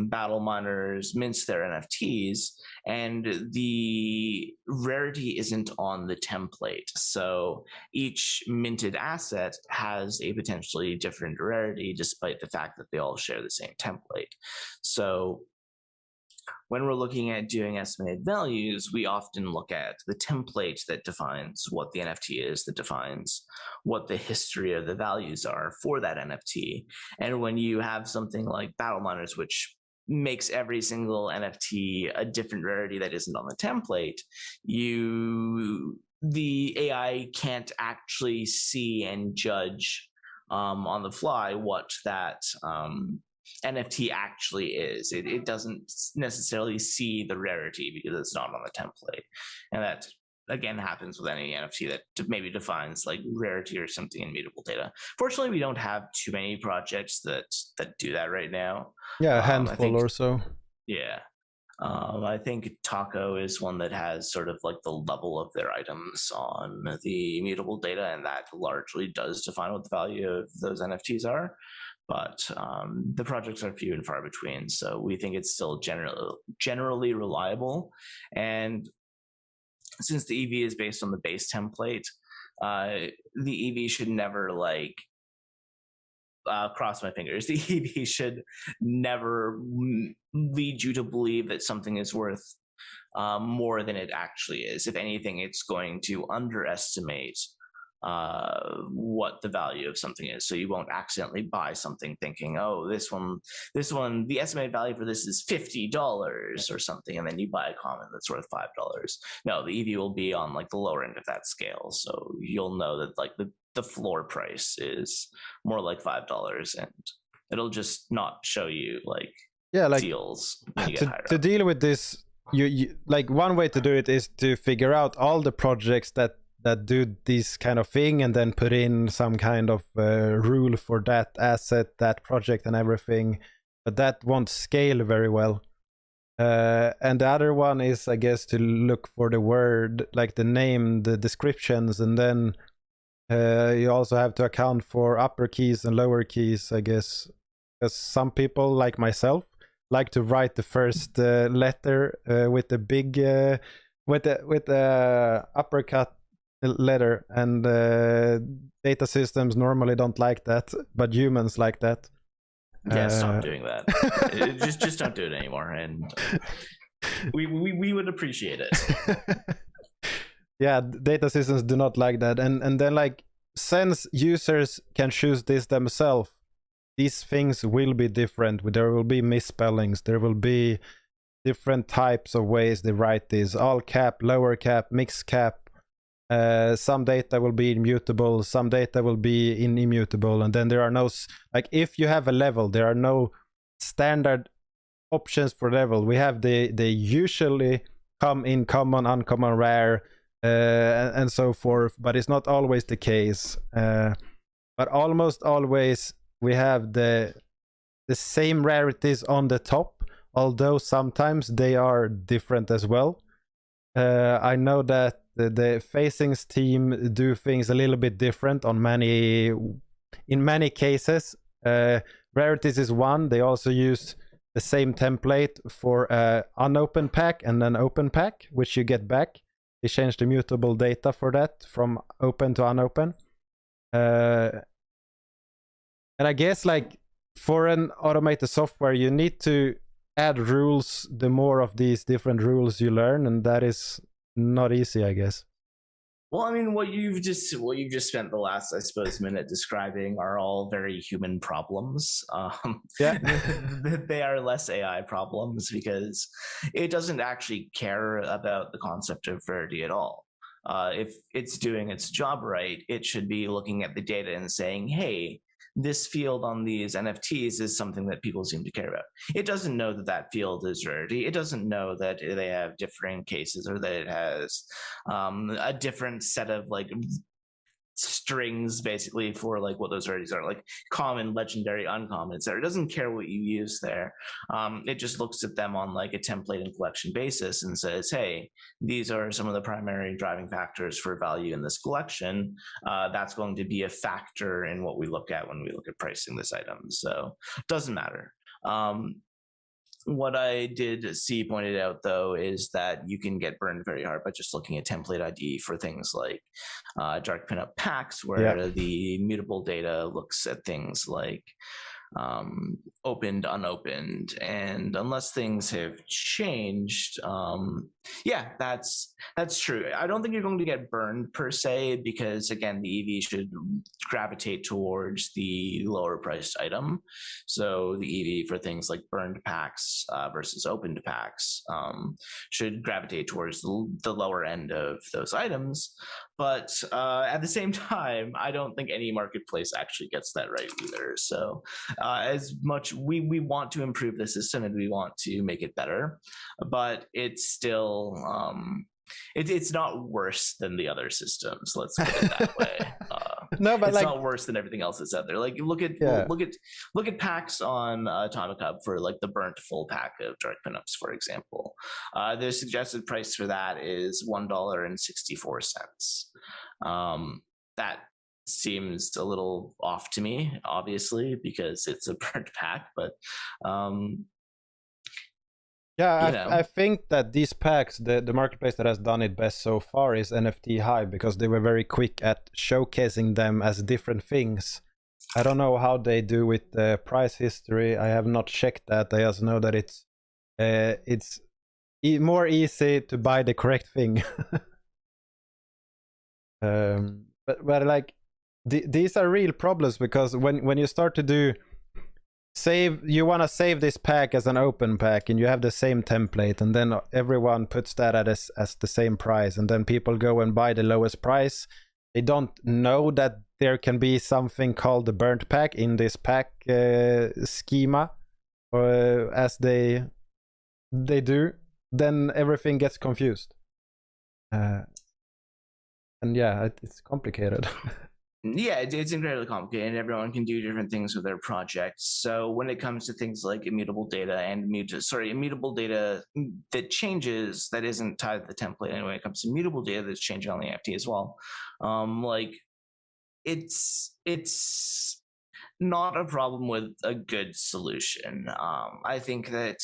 battle miners mints their NFTs and the rarity isn't on the template. So each minted asset has a potentially different rarity despite the fact that they all share the same template. So when we're looking at doing estimated values, we often look at the template that defines what the NFT is, that defines what the history of the values are for that NFT. And when you have something like battle miners, which makes every single NFT a different rarity that isn't on the template, the AI can't actually see and judge on the fly what that NFT actually is. It doesn't necessarily see the rarity because it's not on the template, and that again happens with any NFT that maybe defines like rarity or something in mutable data. Fortunately, we don't have too many projects that do that right now. Yeah, a I handful think, or so. yeah. I think Taco is one that has sort of like the level of their items on the immutable data, and that largely does define what the value of those NFTs are. But the projects are few and far between, so we think it's still generally reliable. And since the EV is based on the base template, the EV should never like cross my fingers. The EV should never lead you to believe that something is worth more than it actually is. If anything, it's going to underestimate what the value of something is, so you won't accidentally buy something thinking, oh, this one, the estimated value for this is $50 or something, and then you buy a common that's worth $5. No, the EV will be on like the lower end of that scale, so you'll know that like the floor price is more like $5, and it'll just not show you like deals when you get higher to up. deal with this. You like, one way to do it is to figure out all the projects that do this kind of thing, and then put in some kind of rule for that asset, that project, and everything. But that won't scale very well. And the other one is, I guess, to look for the word, like the name, the descriptions, and then you also have to account for upper keys and lower keys, I guess, because some people, like myself, like to write the first letter with the big with the uppercut letter, and data systems normally don't like that, but humans like that. Yeah, stop doing that. just don't do it anymore, and we would appreciate it. Yeah, data systems do not like that, and then like, since users can choose this themselves, these things will be different. There will be misspellings, there will be different types of ways they write this, all cap, lower cap, mixed cap. Some data will be immutable, some data will be immutable, and then there are no, like, if you have a level, there are no standard options for level. We have they usually come in common, uncommon, rare, and so forth, but it's not always the case. But almost always we have the same rarities on the top, although sometimes they are different as well. I know that the facings team do things a little bit different in many cases. Rarities is one. They also use the same template for unopened pack and an open pack, which you get back. They changed the mutable data for that from open to unopened. And I guess, like, for an automated software, you need to add rules the more of these different rules you learn, and that is not easy, I guess. Well, I mean, what you've just spent the last, I suppose, minute describing are all very human problems. Yeah. They are less AI problems because it doesn't actually care about the concept of rarity at all. If it's doing its job right, it should be looking at the data and saying, hey, this field on these NFTs is something that people seem to care about. It doesn't know that that field is rarity. It doesn't know that they have differing cases, or that it has a different set of like strings basically for like what those rarities are, like common, legendary, uncommon, etc. It doesn't care what you use there. It just looks at them on like a template and collection basis and says, hey, these are some of the primary driving factors for value in this collection. That's going to be a factor in what we look at when we look at pricing this item. So it doesn't matter. What I did see pointed out, though, is that you can get burned very hard by just looking at template ID for things like dark pinup packs, where the mutable data looks at things like opened, unopened, and unless things have changed, yeah, that's true. I don't think you're going to get burned per se, because again, the EV should gravitate towards the lower priced item. So the EV for things like burned packs versus opened packs should gravitate towards the lower end of those items. But at the same time, I don't think any marketplace actually gets that right either. So as much we want to improve the system and we want to make it better, but it's still it's not worse than the other systems. Let's put it that way. No, but it's like, not worse than everything else that's out there. Like look at packs on Atomic Hub for like the burnt full pack of dark pinups, for example. The suggested price for that is $1.64. That seems a little off to me, obviously, because it's a burnt pack, but I think that these packs, the marketplace that has done it best so far is NFT Hive, because they were very quick at showcasing them as different things. I don't know how they do with the price history. I have not checked that. I just know that it's more easy to buy the correct thing. But like these are real problems, because when you start to do you want to save this pack as an open pack, and you have the same template, and then everyone puts that as the same price, and then people go and buy the lowest price. They don't know that there can be something called the burnt pack in this pack schema, as they do. Then everything gets confused, and yeah, it's complicated. Yeah, it's incredibly complicated, and everyone can do different things with their projects. So when it comes to things like immutable data and immutable data that changes, that isn't tied to the template, and when it comes to mutable data that's changing on the NFT as well, like it's not a problem with a good solution. I think that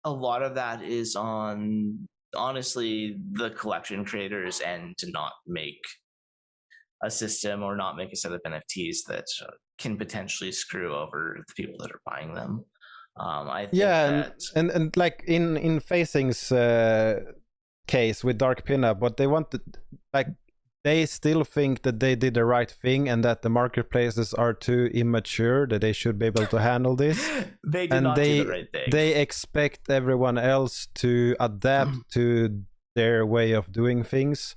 a lot of that is on, honestly, the collection creators' end to not make a system or not make a set of NFTs that can potentially screw over the people that are buying them. I think and like in Facing's case with Dark Pinup, what they wanted, like, they still think that they did the right thing and that the marketplaces are too immature, that they should be able to handle this. They did not do the right thing. They expect everyone else to adapt to their way of doing things.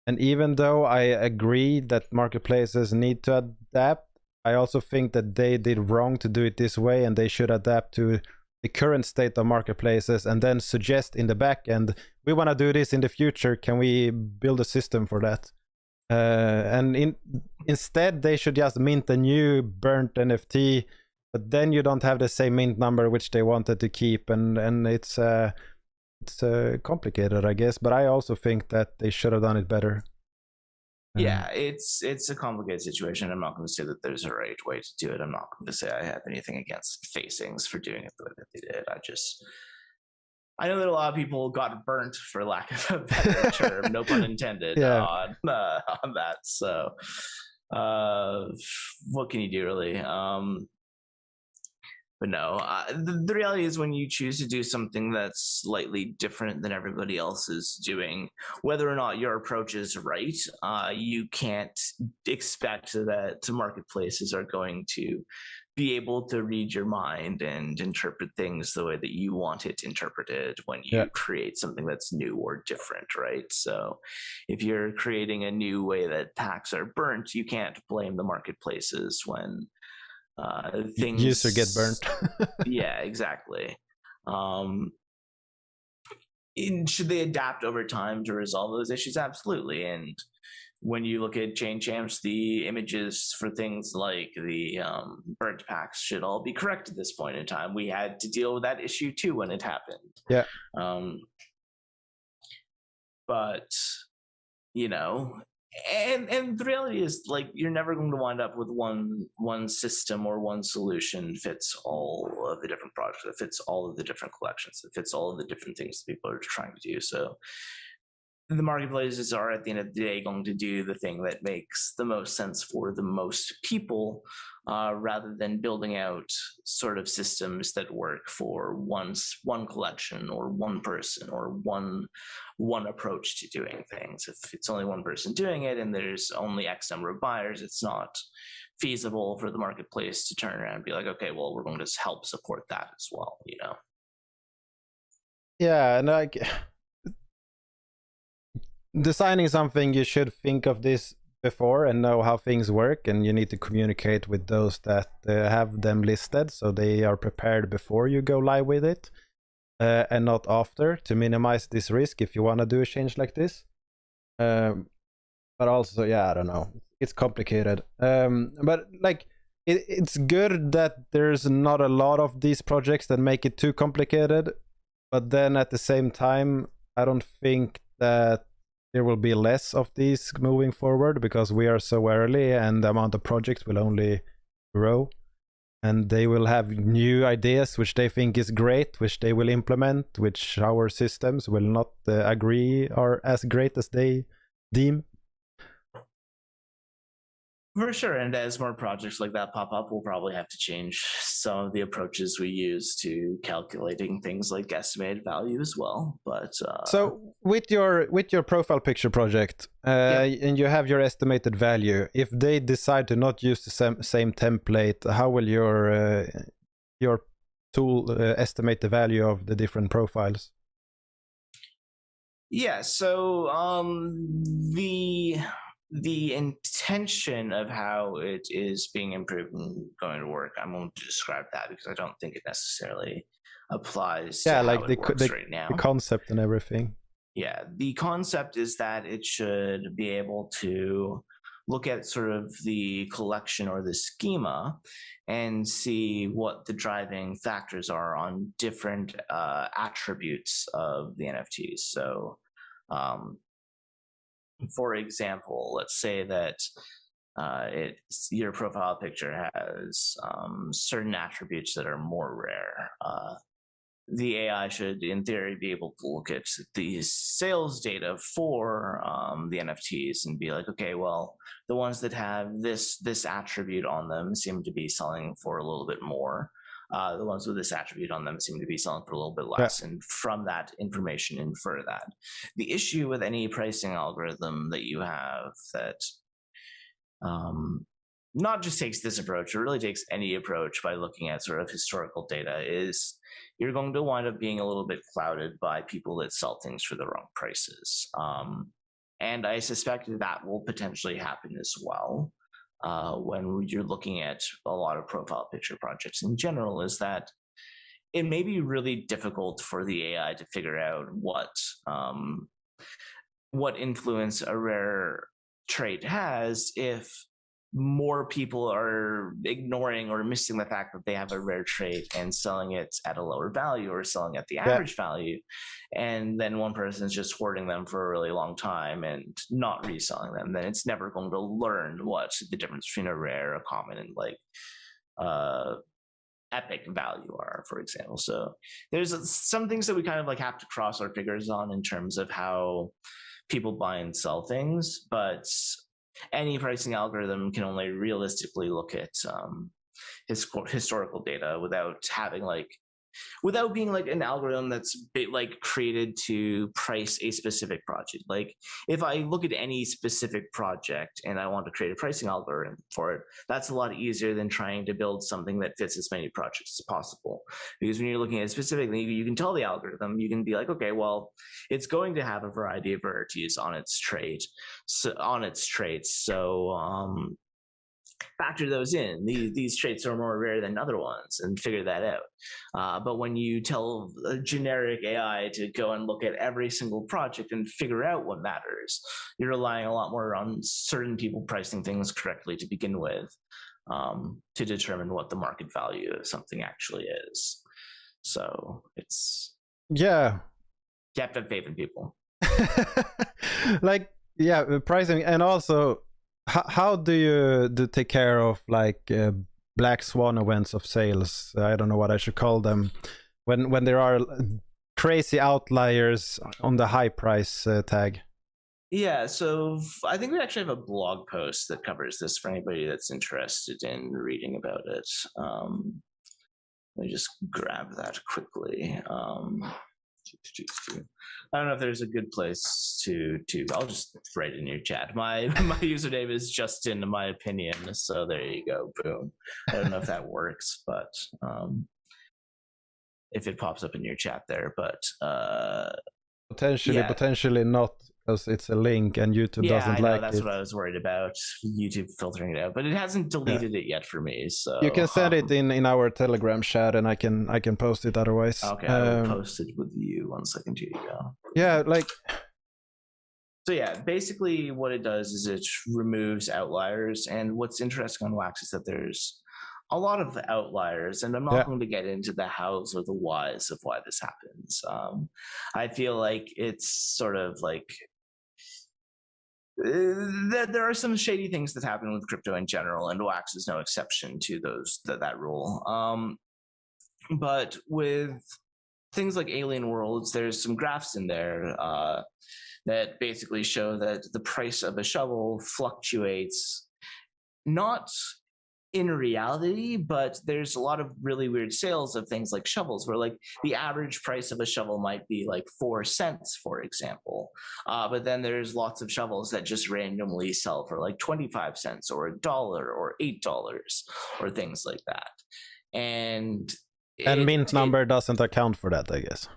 And even though I agree that marketplaces need to adapt, I also think that they did wrong to do it this way, and they should adapt to the current state of marketplaces and then suggest in the back end, we want to do this in the future, can we build a system for that? Instead, they should just mint a new burnt NFT, but then you don't have the same mint number which they wanted to keep, and it's complicated, I guess. But I also think that they should have done it better. Yeah, it's a complicated situation. I'm not going to say that there's a right way to do it. I'm not going to say I have anything against Facings for doing it the way that they did. I know that a lot of people got burnt, for lack of a better term, no pun intended, on that. So, what can you do, really? But no, the reality is, when you choose to do something that's slightly different than everybody else is doing, whether or not your approach is right, you can't expect that marketplaces are going to be able to read your mind and interpret things the way that you want it interpreted when you create something that's new or different, right? So if you're creating a new way that packs are burnt, you can't blame the marketplaces when things user get burnt. Yeah, exactly. Should they adapt over time to resolve those issues? Absolutely. And when you look at Chainchamps, the images for things like the burnt packs should all be correct at this point in time. We had to deal with that issue too when it happened. Yeah. But you know, and the reality is, like, you're never going to wind up with one system or one solution fits all of the different projects, that fits all of the different collections, that fits all of the different things that people are trying to do. So the marketplaces are, at the end of the day, going to do the thing that makes the most sense for the most people, rather than building out sort of systems that work for one collection or one person or one approach to doing things. If it's only one person doing it and there's only X number of buyers, it's not feasible for the marketplace to turn around and be like, okay, well, we're going to help support that as well, you know? Yeah, and like, designing something, you should think of this before and know how things work, and you need to communicate with those that have them listed so they are prepared before you go live with it. and not after, to minimize this risk if you want to do a change like this. But also, yeah, I don't know, it's complicated. But like, it's good that there's not a lot of these projects that make it too complicated, but then at the same time, I don't think that there will be less of these moving forward, because we are so early and the amount of projects will only grow, and they will have new ideas which they think is great, which they will implement, which our systems will not agree are as great as they deem. For sure, and as more projects like that pop up, we'll probably have to change some of the approaches we use to calculating things like estimated value as well. But so with your profile picture project, and you have your estimated value, if they decide to not use the same template, how will your tool estimate the value of the different profiles? Yeah, so the intention of how it is being improved and going to work, I'm going to describe that because I don't think it necessarily applies to like how it works right now. The concept and everything. Yeah, the concept is that it should be able to look at sort of the collection or the schema and see what the driving factors are on different attributes of the NFTs. So, for example, let's say that your profile picture has certain attributes that are more rare. The AI should, in theory, be able to look at the sales data for the NFTs and be like, okay, well, the ones that have this attribute on them seem to be selling for a little bit more. The ones with this attribute on them seem to be selling for a little bit less. Yeah. And from that information, infer that. The issue with any pricing algorithm that you have that not just takes this approach, it really takes any approach by looking at sort of historical data, is you're going to wind up being a little bit clouded by people that sell things for the wrong prices. And I suspect that will potentially happen as well. When you're looking at a lot of profile picture projects in general, is that it may be really difficult for the AI to figure out what influence a rare trait has if more people are ignoring or missing the fact that they have a rare trait and selling it at a lower value or selling at the average value. And then one person is just hoarding them for a really long time and not reselling them. Then it's never going to learn what the difference between a rare, a common, and like epic value are, for example. So there's some things that we kind of like have to cross our fingers on in terms of how people buy and sell things, but any pricing algorithm can only realistically look at historical data without being like an algorithm that's like created to price a specific project. Like if I look at any specific project and I want to create a pricing algorithm for it, that's a lot easier than trying to build something that fits as many projects as possible. Because when you're looking at it specifically, you can tell the algorithm, you can be like, okay, well, it's going to have a variety of rarities on its traits. So factor those in. These traits are more rare than other ones and figure that out. But when you tell a generic AI to go and look at every single project and figure out what matters, you're relying a lot more on certain people pricing things correctly to begin with to determine what the market value of something actually is. So it's... Yeah. You have to have faith in people. Like, yeah, pricing, and also how do you take care of like black swan events of sales? I don't know what I should call them, when there are crazy outliers on the high price tag. Yeah, so I think we actually have a blog post that covers this for anybody that's interested in reading about it. Let me just grab that quickly. I don't know if there's a good place to I'll just write in your chat. My username is Justin, my opinion. So there you go. Boom. I don't know if that works, but if it pops up in your chat there, but potentially not because it's a link and YouTube Yeah, doesn't I know. like That's it. what I was worried about. YouTube filtering it out, but it hasn't deleted it yet for me. So You can send it in our Telegram chat, and I can post it otherwise. Okay, I will post it with you. 1 second. Here you go. Yeah, like. So yeah, basically what it does is it removes outliers. And what's interesting on Wax is that there's a lot of outliers, and I'm not going to get into the hows or the whys of why this happens. I feel like it's sort of like there are some shady things that happen with crypto in general, and Wax is no exception to that rule. But with things like Alien Worlds, there's some graphs in there that basically show that the price of a shovel fluctuates, not in reality, but there's a lot of really weird sales of things like shovels, where like the average price of a shovel might be like 4 cents, for example. But then there's lots of shovels that just randomly sell for like 25 cents or $1 or $8 or things like that. And mint number doesn't account for that, I guess.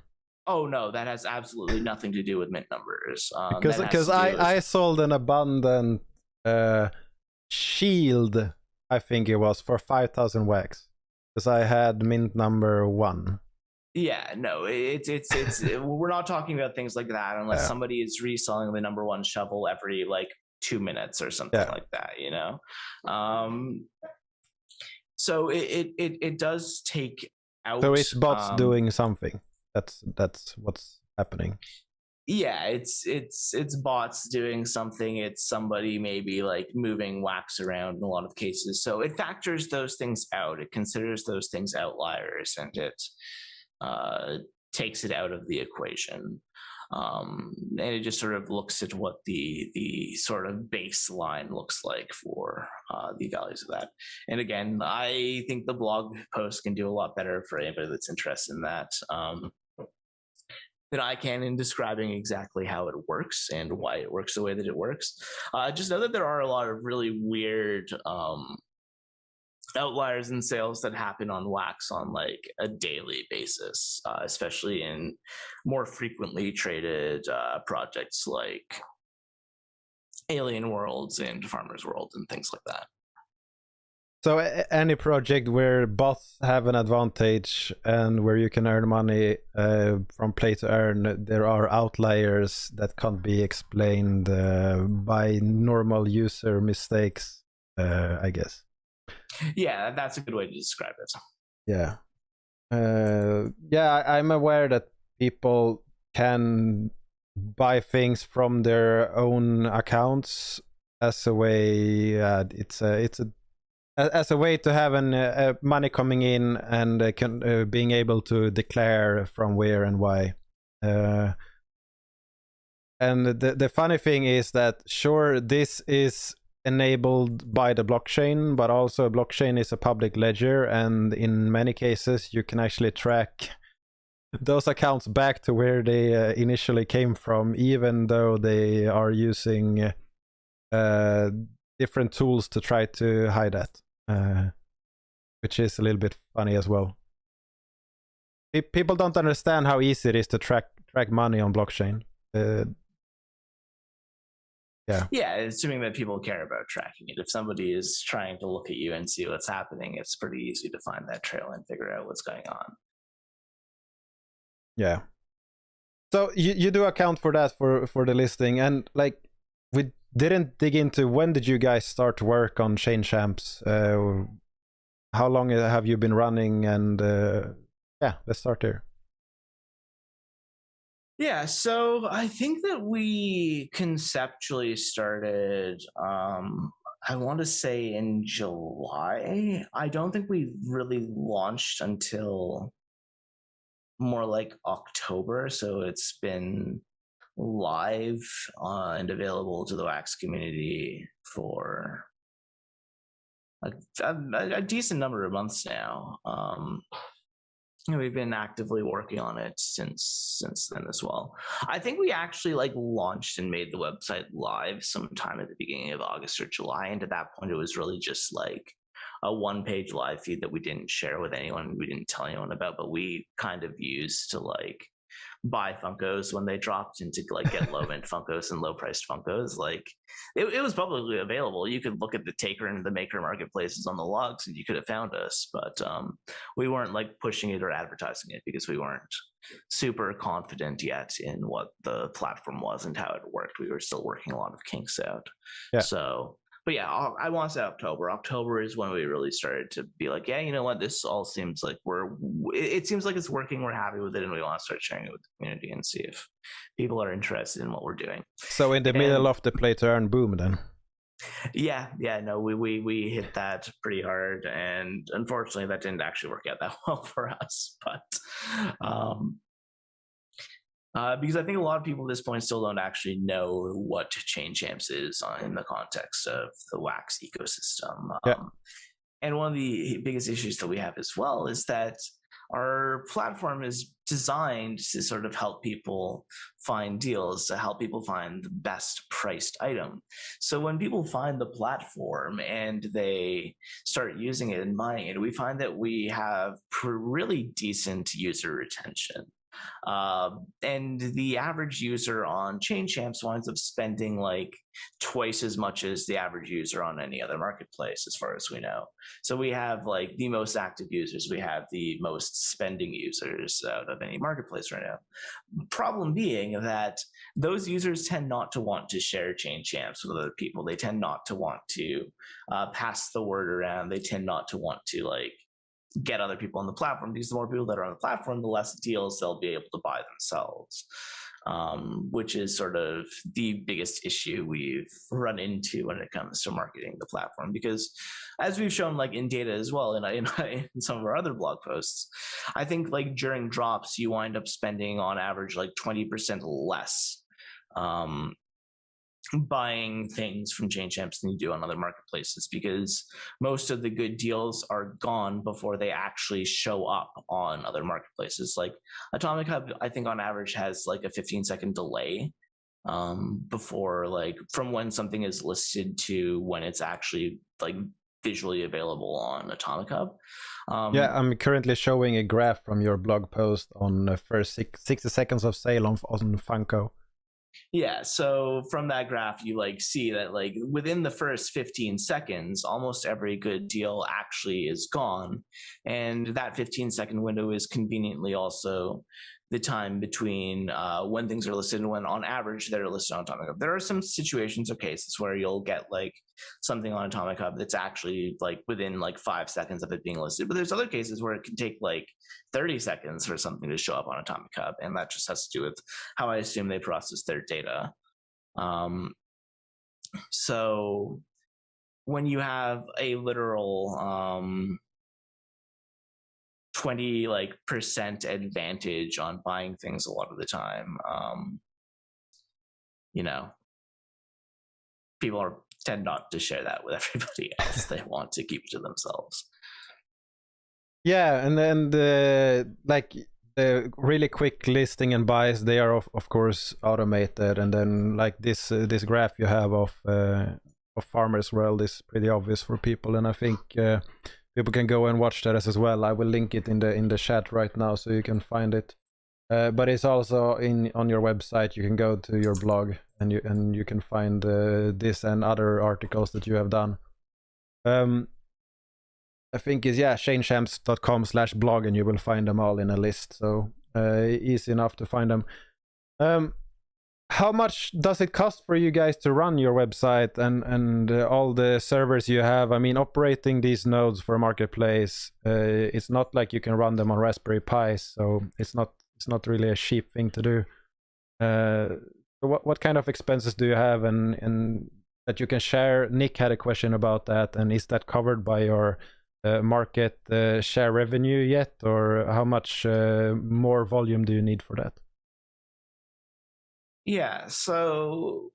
Oh no, that has absolutely nothing to do with mint numbers. Because I sold an abundant shield, I think it was, for 5,000 wax, because I had mint number 1. Yeah, no, it's we're not talking about things like that unless somebody is reselling the number 1 shovel every like 2 minutes or something like that, you know. So it does take out. So it's bots doing something. That's what's happening. Yeah, it's bots doing something. It's somebody maybe like moving wax around in a lot of cases. So it factors those things out. It considers those things outliers, and it takes it out of the equation. And it just sort of looks at what the sort of baseline looks like for the values of that. And again, I think the blog post can do a lot better for anybody that's interested in that than I can in describing exactly how it works and why it works the way that it works. Just know that there are a lot of really weird outliers in sales that happen on Wax on like a daily basis, especially in more frequently traded projects like Alien Worlds and Farmers World and things like that. So any project where bots have an advantage and where you can earn money from play to earn, there are outliers that can't be explained by normal user mistakes, I guess. Yeah, that's a good way to describe it. Yeah. I'm aware that people can buy things from their own accounts as a way. As a way to have money coming in and being able to declare from where and why. And the funny thing is that, sure, this is enabled by the blockchain, but also blockchain is a public ledger, and in many cases you can actually track those accounts back to where they initially came from, even though they are using different tools to try to hide that. Which is a little bit funny as well. People don't understand how easy it is to track money on blockchain. Assuming that people care about tracking it. If somebody is trying to look at you and see what's happening, it's pretty easy to find that trail and figure out what's going on. Yeah. So you do account for that for the listing, and like we didn't dig into when did you guys start to work on Chainchamps? How long have you been running? And let's start there. Yeah, so I think that we conceptually started, I want to say in July. I don't think we really launched until more like October. So it's been live and available to the Wax community for a decent number of months now. We've been actively working on it since then as well. I think we actually like launched and made the website live sometime at the beginning of August or July, and at that point it was really just like a 1-page live feed that we didn't share with anyone, we didn't tell anyone about, but we kind of used to like buy Funkos when they dropped into like get low mint Funkos and low priced Funkos. Like it was publicly available. You could look at the Taker and the Maker marketplaces on the logs and you could have found us, but we weren't like pushing it or advertising it because we weren't super confident yet in what the platform was and how it worked. We were still working a lot of kinks out. Yeah. So, but yeah, I want to say October. October is when we really started to be like, yeah, you know what? This all seems like it seems like it's working. We're happy with it, and we want to start sharing it with the community and see if people are interested in what we're doing. So in the middle of the play to earn boom, then. Yeah, no, we hit that pretty hard, and unfortunately, that didn't actually work out that well for us. But because I think a lot of people at this point still don't actually know what Chainchamps is in the context of the Wax ecosystem. Yeah. And one of the biggest issues that we have as well is that our platform is designed to sort of help people find deals, to help people find the best priced item. So when people find the platform and they start using it and buying it, we find that we have really decent user retention. And the average user on Chainchamps winds up spending like twice as much as the average user on any other marketplace, as far as we know. So we have like the most active users, we have the most spending users out of any marketplace right now. Problem being that those users tend not to want to share Chainchamps with other people. They tend not to want to pass the word around. They tend not to want to like get other people on the platform, because the more people that are on the platform, the less deals they'll be able to buy themselves, which is sort of the biggest issue we've run into when it comes to marketing the platform. Because as we've shown like in data as well, in some of our other blog posts, I think like during drops, you wind up spending on average like 20% less buying things from Chainchamps than you do on other marketplaces, because most of the good deals are gone before they actually show up on other marketplaces. Like Atomic Hub, I think on average has like a 15-second delay before, like from when something is listed to when it's actually like visually available on Atomic Hub. Yeah, I'm currently showing a graph from your blog post on the first 60 seconds of sale on Funko. Yeah, so from that graph, you like see that like within the first 15 seconds, almost every good deal actually is gone. And that 15-second window is conveniently also the time between when things are listed and when on average they're listed on Atomic Hub. There are some situations or cases where you'll get like something on Atomic Hub that's actually like within like 5 seconds of it being listed. But there's other cases where it can take like 30 seconds for something to show up on Atomic Hub. And that just has to do with how I assume they process their data. So when you have a literal 20% advantage on buying things a lot of the time, people tend not to share that with everybody else. They want to keep it to themselves. Yeah, and then like the really quick listing and buys, they are of course automated, and then like this graph you have of Farmer's World is pretty obvious for people, and I think people can go and watch that as well. I will link it in the chat right now so you can find it. But it's also on your website. You can go to your blog and you can find this and other articles that you have done. I think is chainchamps.com/blog, and you will find them all in a list. So easy enough to find them. How much does it cost for you guys to run your website and all the servers you have? I mean, operating these nodes for a marketplace, it's not like you can run them on Raspberry Pis, so it's not really a cheap thing to do. What kind of expenses do you have, and that you can share? Nick had a question about that, and is that covered by your market share revenue yet, or how much more volume do you need for that? Yeah, so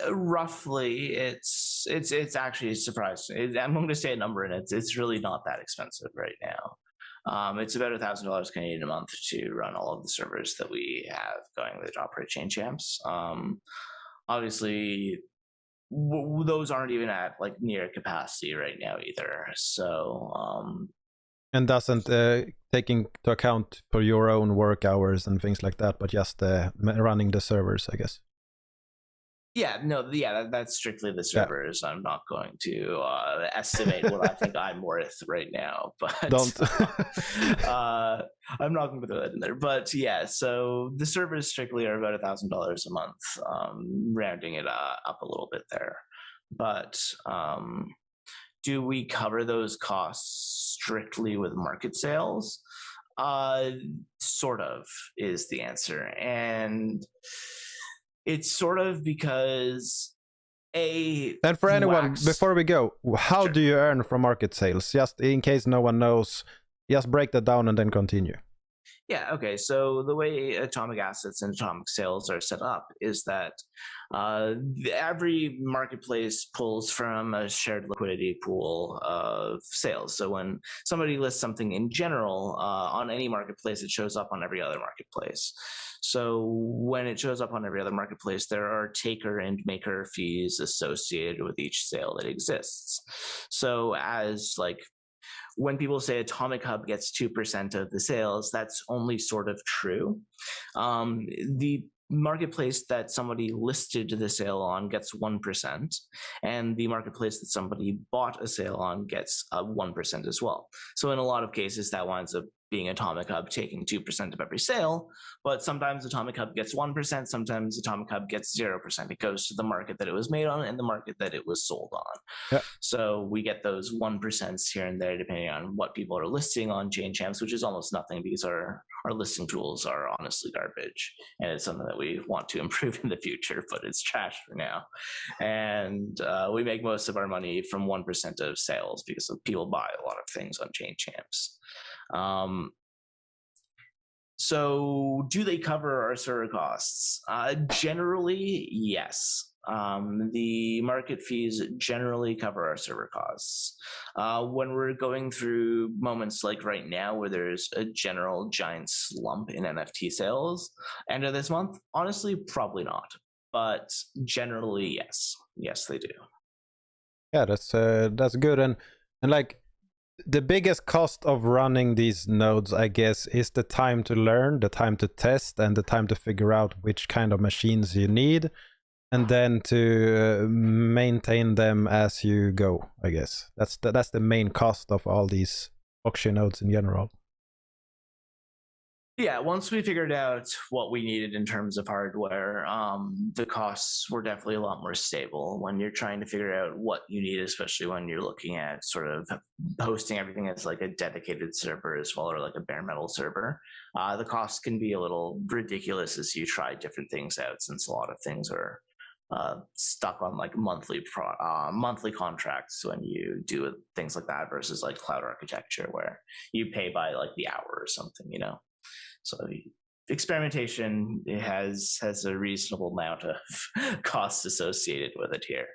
roughly it's actually surprising. I'm going to say a number, and it's really not that expensive right now. It's about $1,000 Canadian a month to run all of the servers that we have going that operate Chainchamps. Obviously, those aren't even at like near capacity right now either. So And doesn't take into account for your own work hours and things like that, but just running the servers, I guess. Yeah, no, yeah, that's strictly the servers. I'm not going to estimate what I think I'm worth right now, but Don't. I'm not going to put that in there. But yeah, so the servers strictly are about $1,000 a month, rounding it up a little bit there. But do we cover those costs strictly with market sales? Sort of is the answer, and it's sort of because and for anyone, before we go, how Sure. do you earn from market sales? Just in case no one knows, just break that down and then continue. Yeah, okay. So the way atomic assets and atomic sales are set up is that every marketplace pulls from a shared liquidity pool of sales. So when somebody lists something in general on any marketplace, it shows up on every other marketplace. So when it shows up on every other marketplace, there are taker and maker fees associated with each sale that exists. So as like when people say Atomic Hub gets 2% of the sales, that's only sort of true. The marketplace that somebody listed the sale on gets 1%, and the marketplace that somebody bought a sale on gets 1% as well. So in a lot of cases, that winds up being Atomic Hub taking 2% of every sale, but sometimes Atomic Hub gets 1%, sometimes Atomic Hub gets 0%. It goes to the market that it was made on and the market that it was sold on. Yeah. So we get those 1% here and there depending on what people are listing on Chainchamps, which is almost nothing because our listing tools are honestly garbage, and it's something that we want to improve in the future, but it's trash for now. And we make most of our money from 1% of sales because people buy a lot of things on Chainchamps. So do they cover our server costs? Generally, yes. The market fees generally cover our server costs. When we're going through moments like right now where there's a general giant slump in NFT sales end of this month, honestly, probably not. But generally, yes. Yes, they do. Yeah, that's good. And like the biggest cost of running these nodes, I guess, is the time to learn, the time to test, and the time to figure out which kind of machines you need, and then to maintain them as you go. I guess that's the main cost of all these auction nodes in general. Yeah, once we figured out what we needed in terms of hardware, the costs were definitely a lot more stable. When you're trying to figure out what you need, especially when you're looking at sort of hosting everything as like a dedicated server as well, or like a bare metal server, the costs can be a little ridiculous as you try different things out, since a lot of things are stuck on like monthly contracts when you do things like that versus like cloud architecture where you pay by like the hour or something, you know. So experimentation has a reasonable amount of costs associated with it here.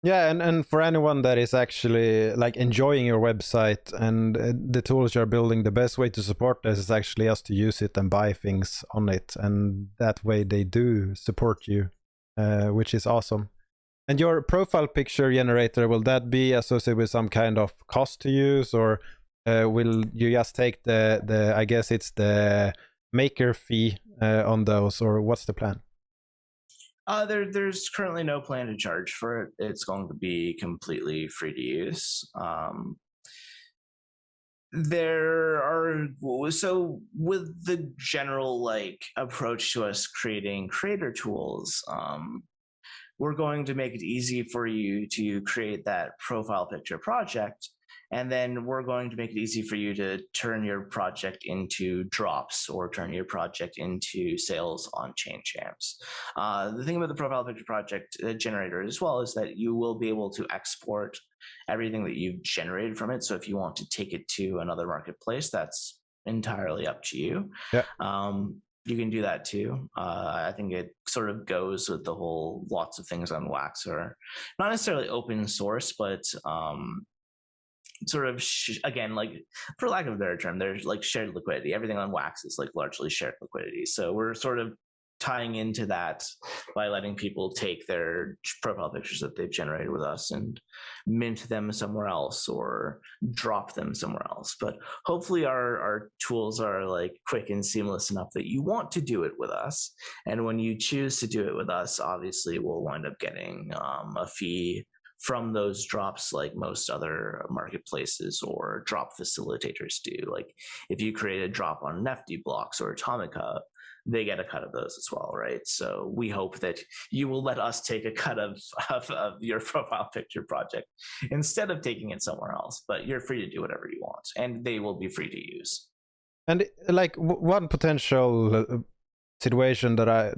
Yeah, and for anyone that is actually like enjoying your website and the tools you're building, the best way to support this is actually just to use it and buy things on it, and that way they do support you, which is awesome. And your profile picture generator, will that be associated with some kind of cost to use, or will you just take the I guess it's the maker fee on those, or what's the plan? There's currently no plan to charge for it. It's going to be completely free to use. So with the general like approach to us creating creator tools, we're going to make it easy for you to create that profile picture project. And then we're going to make it easy for you to turn your project into drops or turn your project into sales on Chainchamps. The thing about the profile picture project generator as well is that you will be able to export everything that you've generated from it. So if you want to take it to another marketplace, that's entirely up to you. Yeah. You can do that too. I think it sort of goes with the whole lots of things on Wax are not necessarily open source, but sort of again, like for lack of a better term, there's like shared liquidity. Everything on Wax is like largely shared liquidity. So we're sort of tying into that by letting people take their profile pictures that they've generated with us and mint them somewhere else or drop them somewhere else. But hopefully our tools are like quick and seamless enough that you want to do it with us. And when you choose to do it with us, obviously we'll wind up getting a fee from those drops, like most other marketplaces or drop facilitators do. Like if you create a drop on NFT Blocks or Atomic Hub, they get a cut of those as well, right? So we hope that you will let us take a cut of your profile picture project instead of taking it somewhere else. But you're free to do whatever you want, and they will be free to use. And like one potential situation that I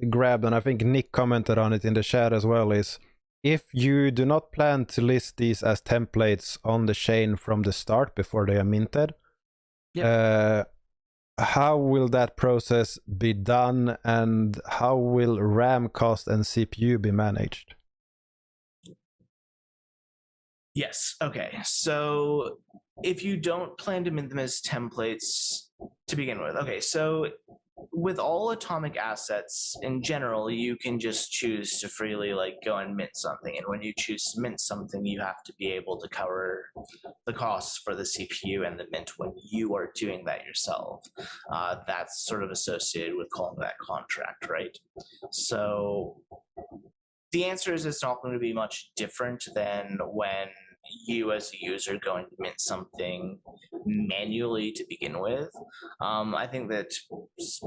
grabbed, and I think Nick commented on it in the chat as well, is if you do not plan to list these as templates on the chain from the start before they are minted, how will that process be done, and how will RAM cost and CPU be managed? Yes. Okay. So if you don't plan to mint them as templates to begin with, okay. So with all atomic assets in general, you can just choose to freely like go and mint something. And when you choose to mint something, you have to be able to cover the costs for the CPU and the mint when you are doing that yourself. That's sort of associated with calling that contract, right? So the answer is it's not going to be much different than when you as a user going to mint something manually to begin with. I think that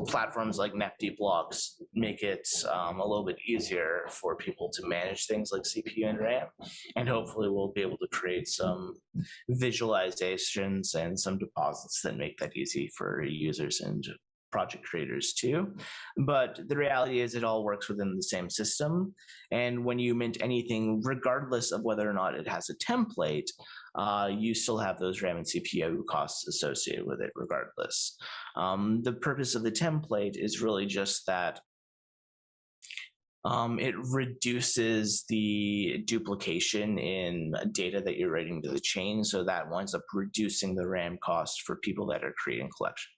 platforms like NFT Blocks make it a little bit easier for people to manage things like CPU and RAM, and hopefully we'll be able to create some visualizations and some deposits that make that easy for users and project creators too. But the reality is it all works within the same system. And when you mint anything, regardless of whether or not it has a template, you still have those RAM and CPU costs associated with it regardless. The purpose of the template is really just that it reduces the duplication in data that you're writing to the chain, so that winds up reducing the RAM cost for people that are creating collections.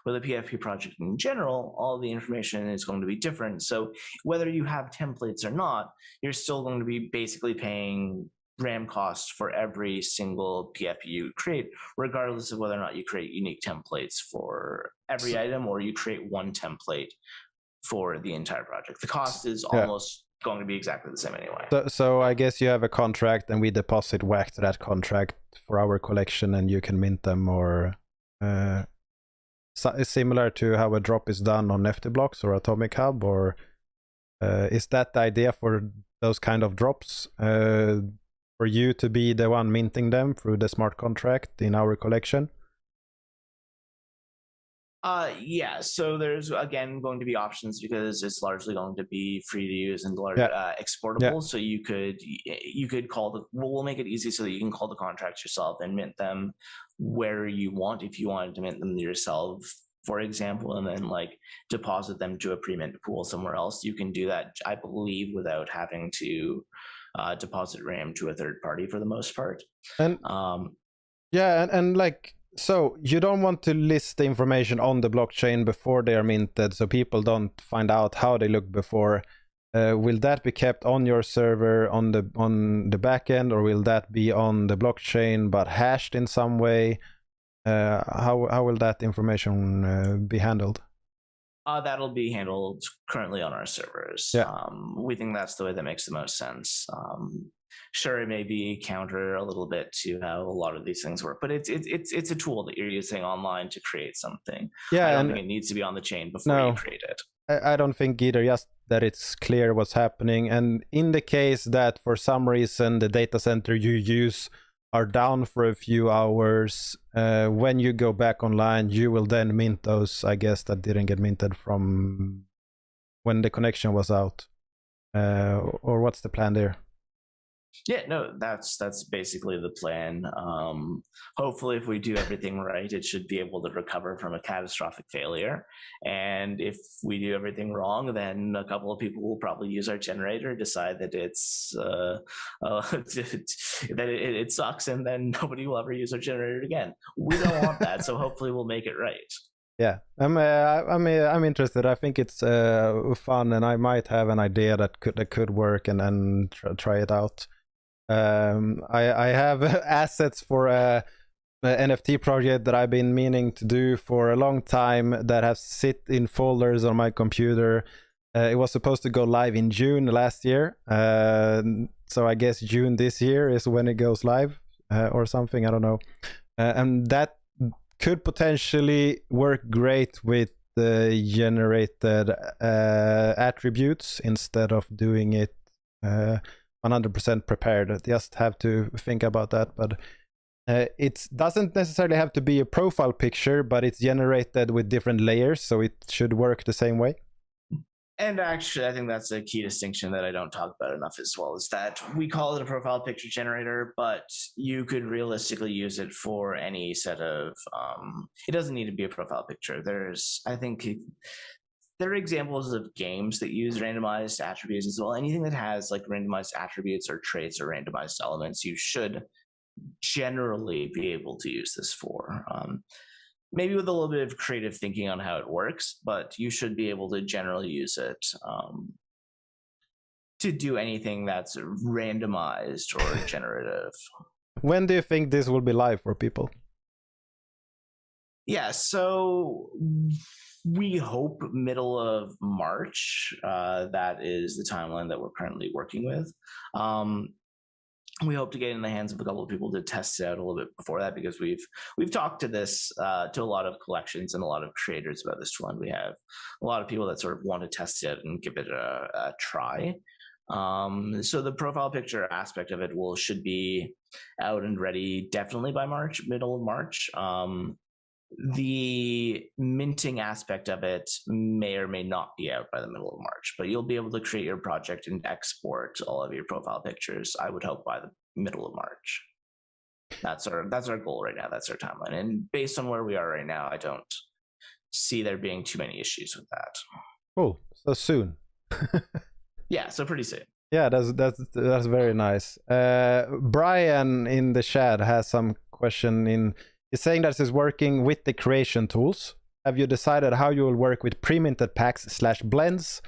With a PFP project in general, all the information is going to be different. So whether you have templates or not, you're still going to be basically paying RAM costs for every single PFP you create, regardless of whether or not you create unique templates for every item or you create one template for the entire project. The cost is almost going to be exactly the same anyway. So I guess you have a contract and we deposit WAC to that contract for our collection and you can mint them, or similar to how a drop is done on NFT Blocks or Atomic Hub, or is that the idea for those kind of drops? For you to be the one minting them through the smart contract in our collection? Yeah, so there's again going to be options because it's largely going to be free to use and exportable. So you could call we'll make it easy so that you can call the contracts yourself and mint them where you want. If you wanted to mint them yourself, for example, and then like deposit them to a pre-mint pool somewhere else, you can do that, I believe, without having to deposit RAM to a third party for the most part. And and like, so you don't want to list the information on the blockchain before they are minted, so people don't find out how they look before. Will that be kept on your server on the back end, or will that be on the blockchain but hashed in some way? How will that information be handled? That'll be handled currently on our servers. We think that's the way that makes the most sense. Sure, it may be counter a little bit to how a lot of these things work, but it's a tool that you're using online to create something. I don't think it needs to be on the chain before you create it. I don't think either, just that it's clear what's happening. And in the case that for some reason the data center you use are down for a few hours, when you go back online, you will then mint those, I guess, that didn't get minted from when the connection was out. Or what's the plan there? Yeah, no, that's basically the plan. Hopefully, if we do everything right, it should be able to recover from a catastrophic failure. And if we do everything wrong, then a couple of people will probably use our generator, decide that it's that it sucks, and then nobody will ever use our generator again. We don't want that, so hopefully we'll make it right. Yeah, I'm interested. I think it's fun, and I might have an idea that could work, and try it out. I have assets for a NFT project that I've been meaning to do for a long time that has sit in folders on my computer. It was supposed to go live in June last year, so I guess June this year is when it goes live, or something. I don't know, and that could potentially work great with the generated attributes instead of doing it 100% prepared. I just have to think about that, but it doesn't necessarily have to be a profile picture, but it's generated with different layers, so it should work the same way. And actually, I think that's a key distinction that I don't talk about enough as well, is that we call it a profile picture generator, but you could realistically use it for any set of, it doesn't need to be a profile picture. I think there are examples of games that use randomized attributes as well. Anything that has like randomized attributes or traits or randomized elements, you should generally be able to use this for. Maybe with a little bit of creative thinking on how it works, but you should be able to generally use it to do anything that's randomized or generative. When do you think this will be live for people? Yeah, so we hope middle of March. That is the timeline that we're currently working with. We hope to get in the hands of a couple of people to test it out a little bit before that, because we've talked to this to a lot of collections and a lot of creators about this tool, and we have a lot of people that sort of want to test it and give it a try. So the profile picture aspect of it should be out and ready definitely by March, middle of March. The minting aspect of it may or may not be out by the middle of March, but you'll be able to create your project and export all of your profile pictures, I would hope, by the middle of March. That's our goal right now. That's our timeline. And based on where we are right now, I don't see there being too many issues with that. Oh, so soon. Yeah, so pretty soon. Yeah, that's very nice. Brian in the chat has some question in. He's saying that he's working with the creation tools. Have you decided how you will work with pre-minted packs/blends,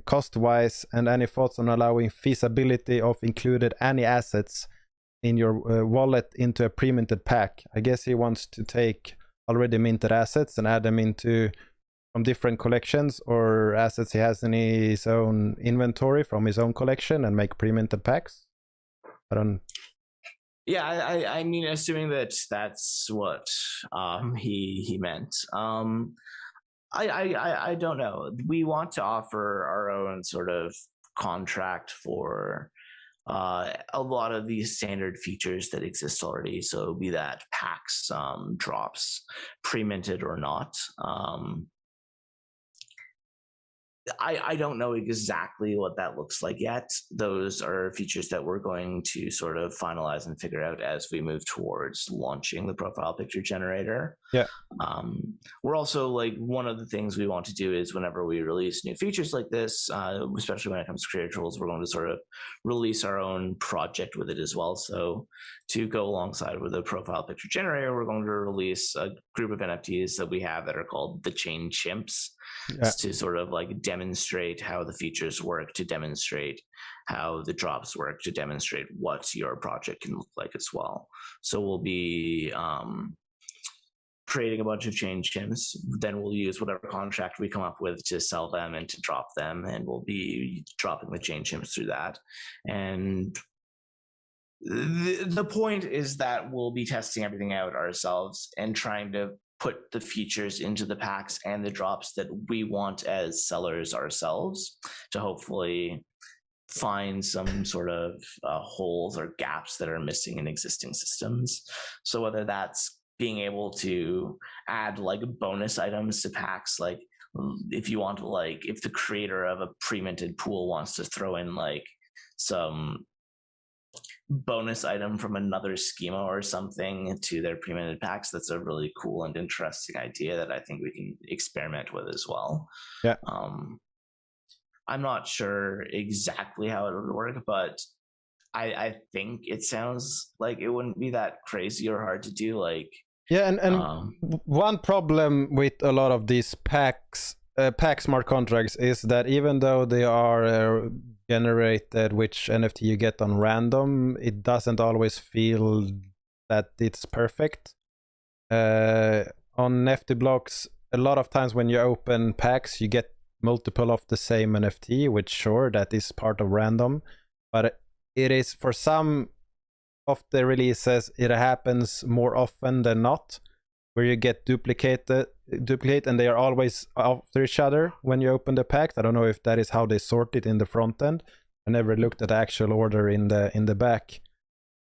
cost-wise, and any thoughts on allowing feasibility of included any assets in your wallet into a pre-minted pack? I guess he wants to take already minted assets and add them into from different collections or assets he has in his own inventory from his own collection and make pre-minted packs. I don't. Yeah, I mean, assuming that that's what he meant. I don't know. We want to offer our own sort of contract for a lot of these standard features that exist already. So be that packs, drops, pre-minted or not. I don't know exactly what that looks like yet. Those are features that we're going to sort of finalize and figure out as we move towards launching the profile picture generator. Yeah. We're also, like, one of the things we want to do is whenever we release new features like this, especially when it comes to creator tools, we're going to sort of release our own project with it as well. So to go alongside with the profile picture generator, we're going to release a group of NFTs that we have that are called the Chainchamps. Yeah. To sort of like demonstrate how the features work, to demonstrate how the drops work, to demonstrate what your project can look like as well. So we'll be creating a bunch of Chainchamps. Then we'll use whatever contract we come up with to sell them and to drop them, and we'll be dropping the Chainchamps through that. And the point is that we'll be testing everything out ourselves and trying to put the features into the packs and the drops that we want as sellers ourselves, to hopefully find some sort of holes or gaps that are missing in existing systems. So whether that's being able to add like bonus items to packs, like if you want to, like, if the creator of a pre-minted pool wants to throw in like some bonus item from another schema or something to their pre-minted packs, that's a really cool and interesting idea that I think we can experiment with as well. Yeah. I'm not sure exactly how it would work, but I think it sounds like it wouldn't be that crazy or hard to do. Like, Yeah, and one problem with a lot of these pack smart contracts is that even though they are generated which NFT you get on random, it doesn't always feel that it's perfect. On NFT blocks, a lot of times when you open packs, you get multiple of the same NFT, which sure, that is part of random, but it is for some of the releases, it happens more often than not, where you get duplicate, and they are always after each other when you open the pack. I don't know if that is how they sort it in the front end. I never looked at the actual order in the back,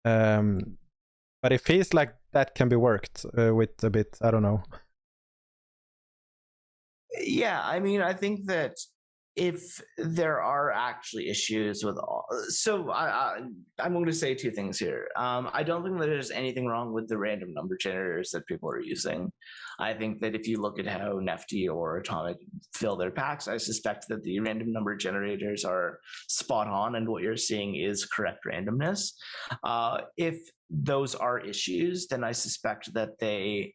but it feels like that can be worked with a bit. I don't know. Yeah, I mean, I think that if there are actually issues with I'm going to say two things here. I don't think that there's anything wrong with the random number generators that people are using. I think that if you look at how Nefty or Atomic fill their packs, I suspect that the random number generators are spot on, and what you're seeing is correct randomness. If those are issues, then I suspect that they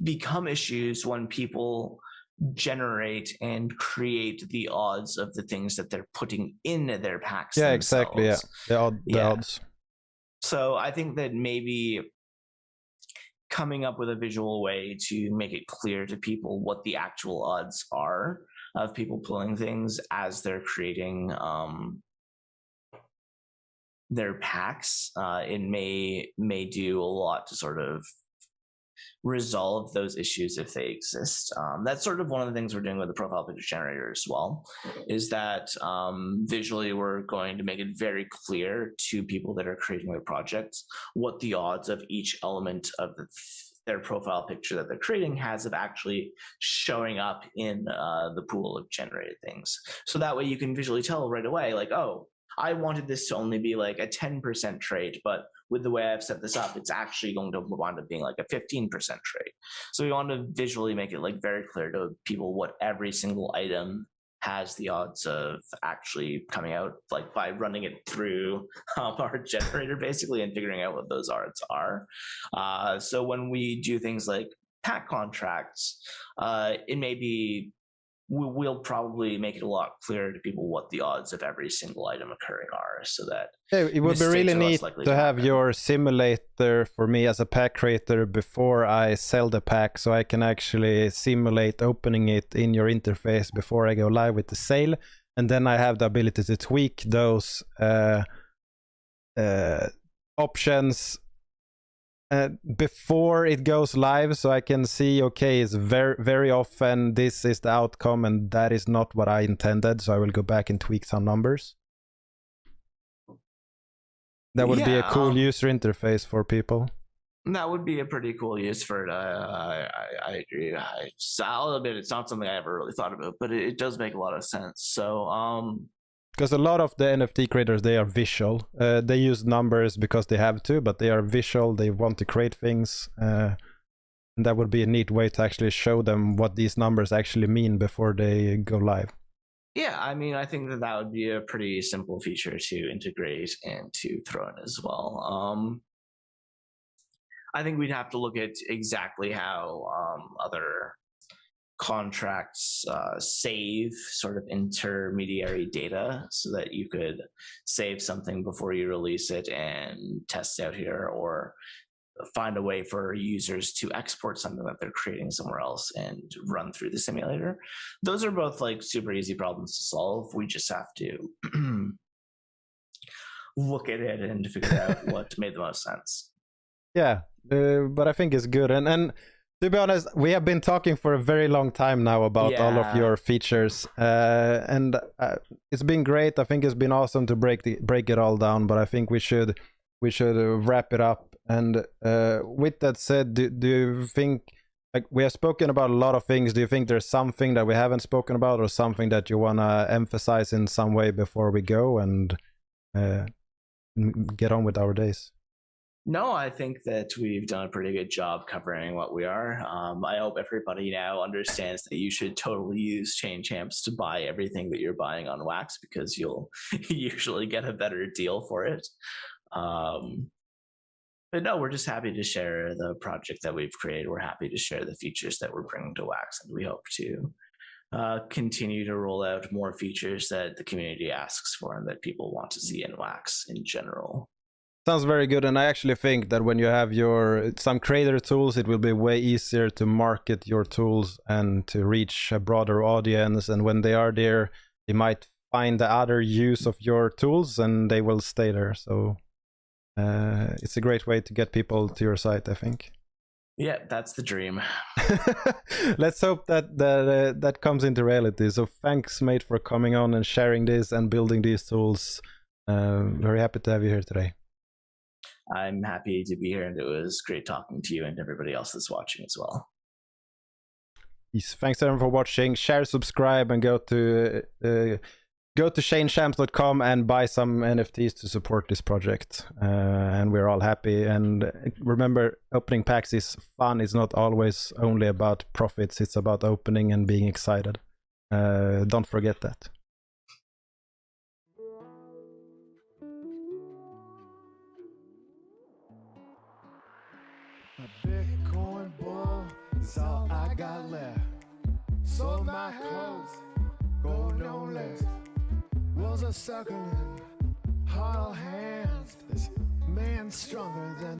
become issues when people generate and create the odds of the things that they're putting in their packs Yeah, themselves. exactly. Yeah, the odds. So I think that maybe coming up with a visual way to make it clear to people what the actual odds are of people pulling things as they're creating their packs, it may do a lot to sort of resolve those issues if they exist. That's sort of one of the things we're doing with the profile picture generator as well, is that visually we're going to make it very clear to people that are creating their projects what the odds of each element of their profile picture that they're creating has of actually showing up in the pool of generated things. So that way you can visually tell right away, like, oh, I wanted this to only be like a 10% trade, but with the way I've set this up, it's actually going to wind up being like a 15% trade. So we want to visually make it like very clear to people what every single item has the odds of actually coming out, like by running it through our generator basically and figuring out what those odds are. So when we do things like pack contracts, it may be we'll probably make it a lot clearer to people what the odds of every single item occurring are, so that it would be really neat to have your simulator for me as a pack creator before I sell the pack, so I can actually simulate opening it in your interface before I go live with the sale, and then I have the ability to tweak those options before it goes live, so I can see, okay, it's very often this is the outcome and that is not what I intended, so I will go back and tweak some numbers. That would be a cool user interface for people. That would be a pretty cool use for it. I agree. I'll admit it's not something I ever really thought about, but it does make a lot of sense. So because a lot of the NFT creators, they are visual. They use numbers because they have to, but they are visual. They want to create things. And that would be a neat way to actually show them what these numbers actually mean before they go live. Yeah, I mean, I think that would be a pretty simple feature to integrate and to throw in as well. I think we'd have to look at exactly how other contracts save sort of intermediary data, so that you could save something before you release it and test it out here, or find a way for users to export something that they're creating somewhere else and run through the simulator. Those are both like super easy problems to solve. We just have to look at it and figure out what made the most sense. Yeah, but I think it's good. And to be honest, we have been talking for a very long time now about all of your features, and it's been great. I think it's been awesome to break it all down, but I think we should wrap it up. And with that said, do you think, like, we have spoken about a lot of things, do you think there's something that we haven't spoken about, or something that you want to emphasize in some way before we go and get on with our days? No, I think that we've done a pretty good job covering what we are. I hope everybody now understands that you should totally use Chainchamps to buy everything that you're buying on Wax, because you'll usually get a better deal for it. But no, we're just happy to share the project that we've created. We're happy to share the features that we're bringing to Wax, and we hope to continue to roll out more features that the community asks for and that people want to see in Wax in general. Sounds very good, and I actually think that when you have some creator tools, it will be way easier to market your tools and to reach a broader audience. And when they are there, they might find the other use of your tools, and they will stay there. So it's a great way to get people to your site, I think. Yeah, that's the dream. Let's hope that that comes into reality. So thanks, mate, for coming on and sharing this and building these tools. Very happy to have you here today. I'm happy to be here, and it was great talking to you and everybody else that's watching as well. Yes, thanks everyone for watching. Share, subscribe, and go to Chainchamps.com and buy some NFTs to support this project. And we're all happy. And remember, opening packs is fun. It's not always only about profits. It's about opening and being excited. Don't forget that. A Bitcoin bull is all I got left. Sold my clothes, gold no less. Walls are circling, hollow hands. This man stronger than